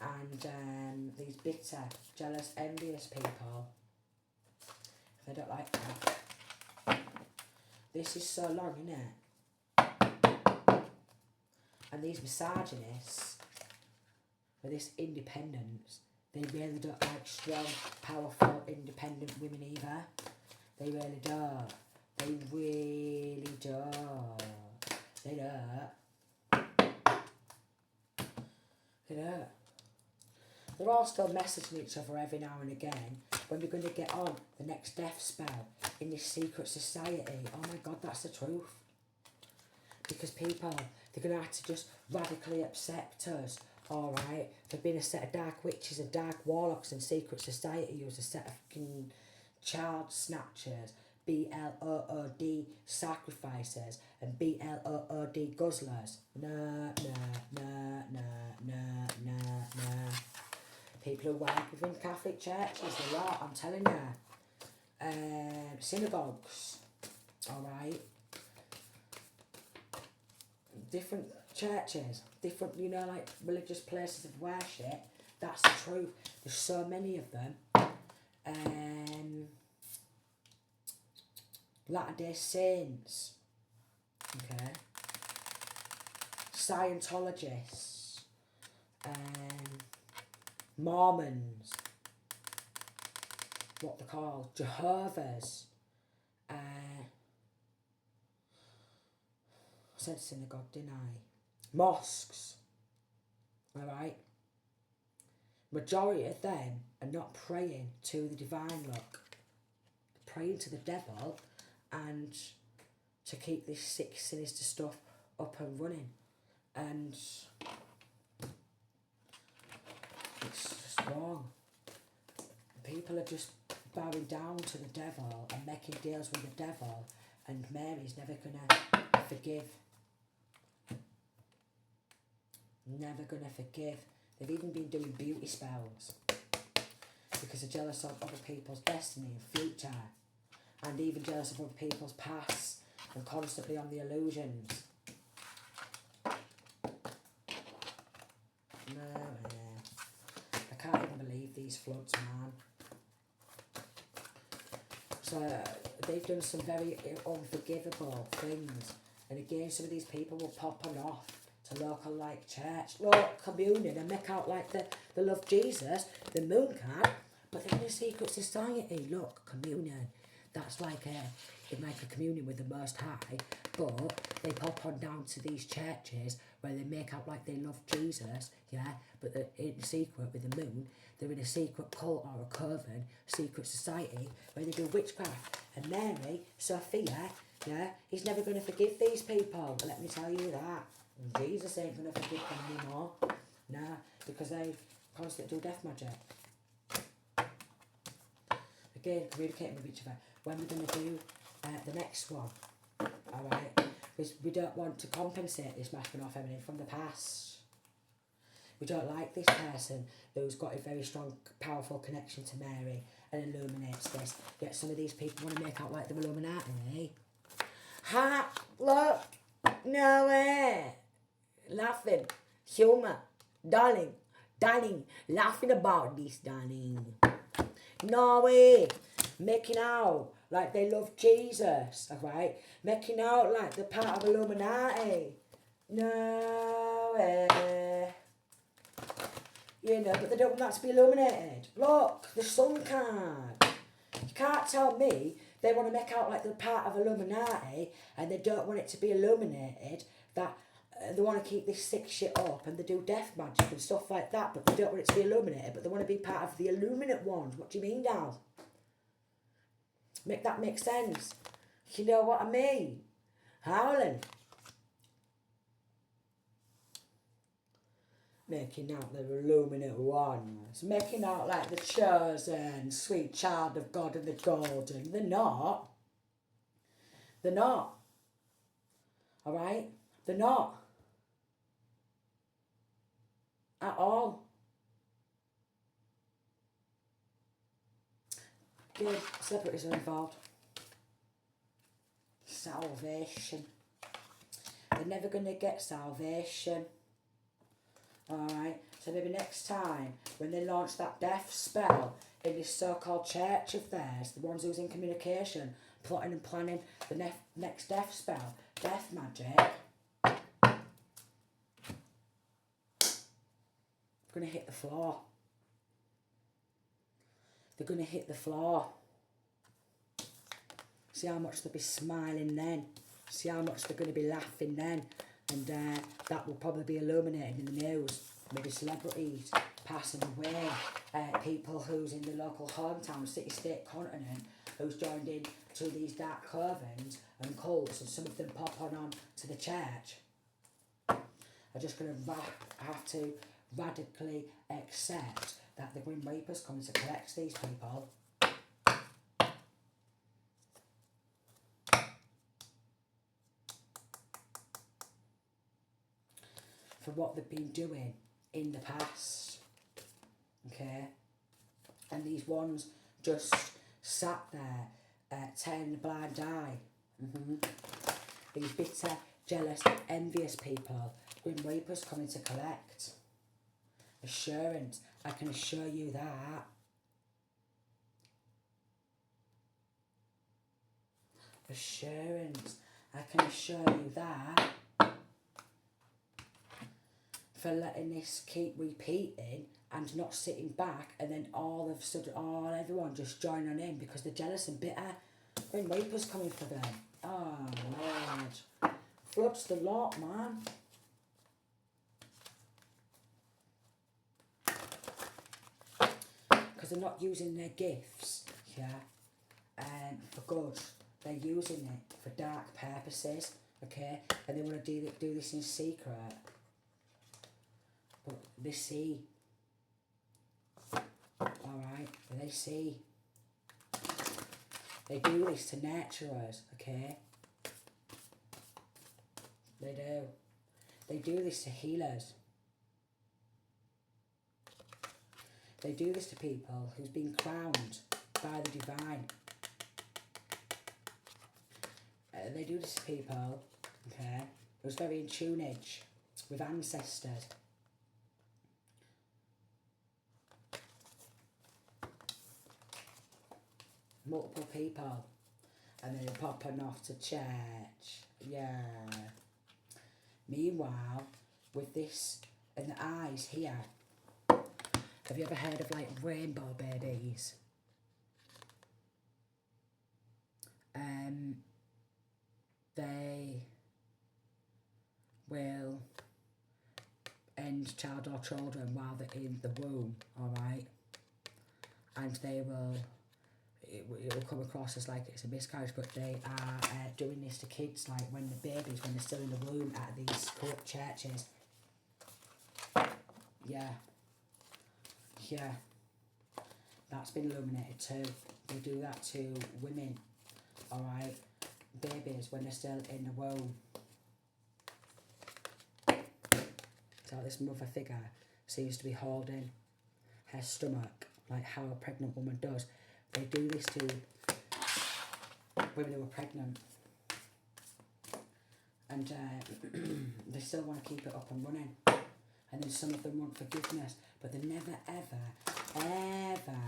And these bitter, jealous, envious people, they don't like that. This is so long, isn't it? And these misogynists, with this independence, they really don't like strong, powerful, independent women either. They really don't. They really don't. They don't. They don't. They're all still messaging each other every now and again when we're going to get on the next death spell in this secret society. Oh my God, that's the truth. Because people, they're going to have to just radically accept us, alright, for being a set of dark witches and dark warlocks and secret society as a set of fucking child snatchers, BLOOD sacrifices and BLOOD guzzlers. No. People who work within Catholic churches, a lot, I'm telling you. Synagogues, alright. Different churches, different, like religious places of worship. That's the truth. There's so many of them. Latter-day Saints, okay, Scientologists, Mormons, what they're called, Jehovah's, I said synagogue, didn't I? Mosques, alright? Majority of them are not praying to the divine, look. They're praying to the devil and to keep this sick, sinister stuff up and running. And it's just wrong. People are just bowing down to the devil and making deals with the devil, and Mary's never gonna forgive. Never gonna forgive. They've even been doing beauty spells because they're jealous of other people's destiny and future, and even jealous of other people's past, and constantly on the illusions. No, I can't even believe these floods, man. So they've done some very unforgivable things, and again some of these people will pop on off to local like church, communion, and make out like they love Jesus, the moon cat, but they're in a secret society. Look, communion, that's like a communion with the Most High, but they pop on down to these churches where they make out like they love Jesus, yeah, but they're in secret with the moon. They're in a secret cult or a coven, secret society, where they do witchcraft. And Mary, Sophia, yeah, he's never going to forgive these people, let me tell you that. And Jesus ain't going to forgive them anymore. Nah, because they constantly do death magic. Again, communicating with each other. When we're going to do the next one, alright? Because we don't want to compensate this masculine or feminine from the past. We don't like this person who's got a very strong, powerful connection to Mary and illuminates this. Yet some of these people want to make out like the Illuminati, eh? Ha! Look! No way! Laughing. Humour. Darling. Laughing about this, darling. No way! making out like they love Jesus, alright? Making out like they're part of Illuminati. No way. You know, but they don't want that to be illuminated. Look, the sun card. You can't tell me they want to make out like they're part of Illuminati and they don't want it to be illuminated, that they want to keep this sick shit up and they do death magic and stuff like that, but they don't want it to be illuminated, but they want to be part of the Illuminate ones. What do you mean, Dal? Make that make sense? You know what I mean? Howling. Making out the Illuminate ones. Making out like the chosen, sweet child of God and the golden. They're not. They're not. Alright? They're not. At all. Good celebrities are involved. Salvation. They're never going to get salvation. Alright, so maybe next time when they launch that death spell in this so-called church of theirs, the ones who's in communication, plotting and planning the next death spell, death magic, they're going to hit the floor. They're going to hit the floor. See how much they'll be smiling then. See how much they're going to be laughing then. And that will probably be illuminated in the news. Maybe celebrities passing away, people who's in the local hometown, city, state, continent, who's joined in to these dark covens and cults, and some of them pop on to the church. Are just going to have to radically accept that the Grim Reaper's coming to collect these people. For what they've been doing in the past, okay? And these ones just sat there, turning a blind eye. These bitter, jealous, envious people, Grim Reaper's coming to collect. Assurance, I can assure you that. Assurance, I can assure you that. For letting this keep repeating and not sitting back, and then all of a sudden, everyone just joining in because they're jealous and bitter. Grim Reaper's coming for them. Oh, Lord. Floods the lot, man. Because they're not using their gifts, yeah, for good. They're using it for dark purposes, okay? And they want to do this in secret. But they see. Alright? They see. They do this to nurturers, okay? They do. They do this to healers. They do this to people who's been crowned by the divine. They do this to people, okay, who's very in tunage with ancestors. Multiple people, and then they're popping off to church. Yeah. Meanwhile, with this in the eyes here, have you ever heard of like rainbow babies? They will end child or children while they're in the womb, alright? And they will, it will come across as like it's a miscarriage, but they are doing this to kids, like when the babies, when they're still in the womb at these corrupt churches. Yeah. Yeah. That's been illuminated too. They do that to women, alright? Babies when they're still in the womb. So this mother figure seems to be holding her stomach like how a pregnant woman does. They do this to women who are pregnant. And they still want to keep it up and running. And then some of them want forgiveness. But they never, ever, ever,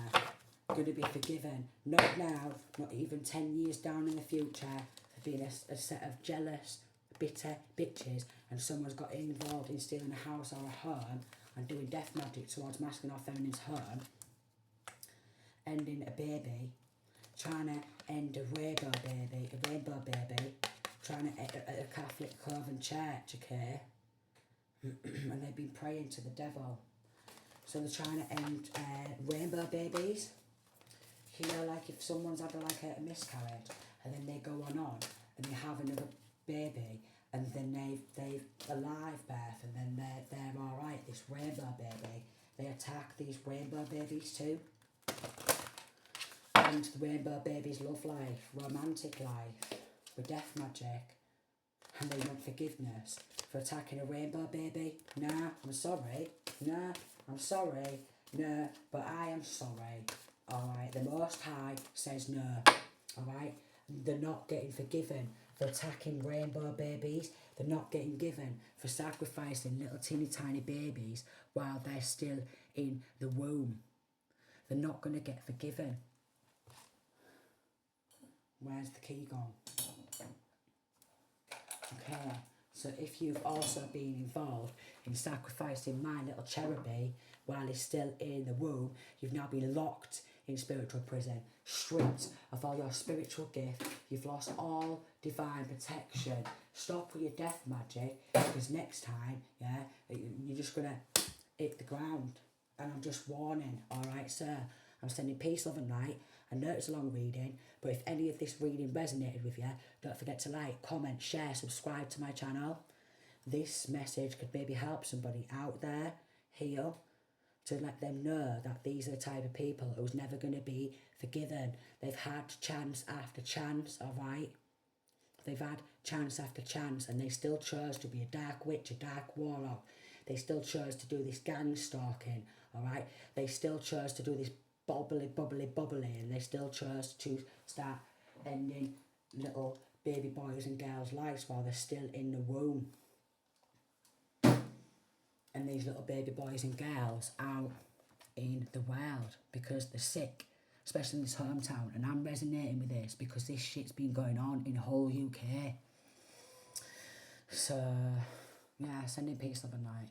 going to be forgiven. Not now, not even 10 years down in the future, for being a set of jealous, bitter bitches, and someone's got involved in stealing a house or a home and doing death magic towards masculine or feminine's home, ending a baby, trying to end a rainbow baby, trying to at a Catholic Coven church, okay? And they've been praying to the devil. So they're trying to end rainbow babies. You know, like if someone's had like a miscarriage and then they go on and they have another baby and then they've a live birth and then they're alright, this rainbow baby, they attack these rainbow babies too. And the rainbow babies' love life, romantic life, with death magic, and they want forgiveness for attacking a rainbow baby. Nah, I'm sorry. Nah, I'm sorry. No, but I am sorry. Alright, the Most High says no. Alright, they're not getting forgiven for attacking rainbow babies. They're not getting given for sacrificing little teeny tiny babies while they're still in the womb. They're not going to get forgiven. Where's the key gone? Okay, so if you've also been involved in sacrificing my little cherubie while he's still in the womb, you've now been locked in spiritual prison, stripped of all your spiritual gift. You've lost all divine protection. Stop with your death magic, because next time, yeah, you're just going to hit the ground. And I'm just warning, alright, sir? I'm sending peace, love and light. I know it's a long reading, but if any of this reading resonated with you, don't forget to like, comment, share, subscribe to my channel. This message could maybe help somebody out there, heal, to let them know that these are the type of people who's never going to be forgiven. They've had chance after chance, alright? They've had chance after chance, and they still chose to be a dark witch, a dark warlock. They still chose to do this gang stalking, alright? They still chose to do this bubbly, and they still chose to start ending little baby boys and girls' lives while they're still in the womb. And these little baby boys and girls out in the world because they're sick, especially in this hometown. And I'm resonating with this because this shit's been going on in the whole UK. So, yeah, sending peace, love and light.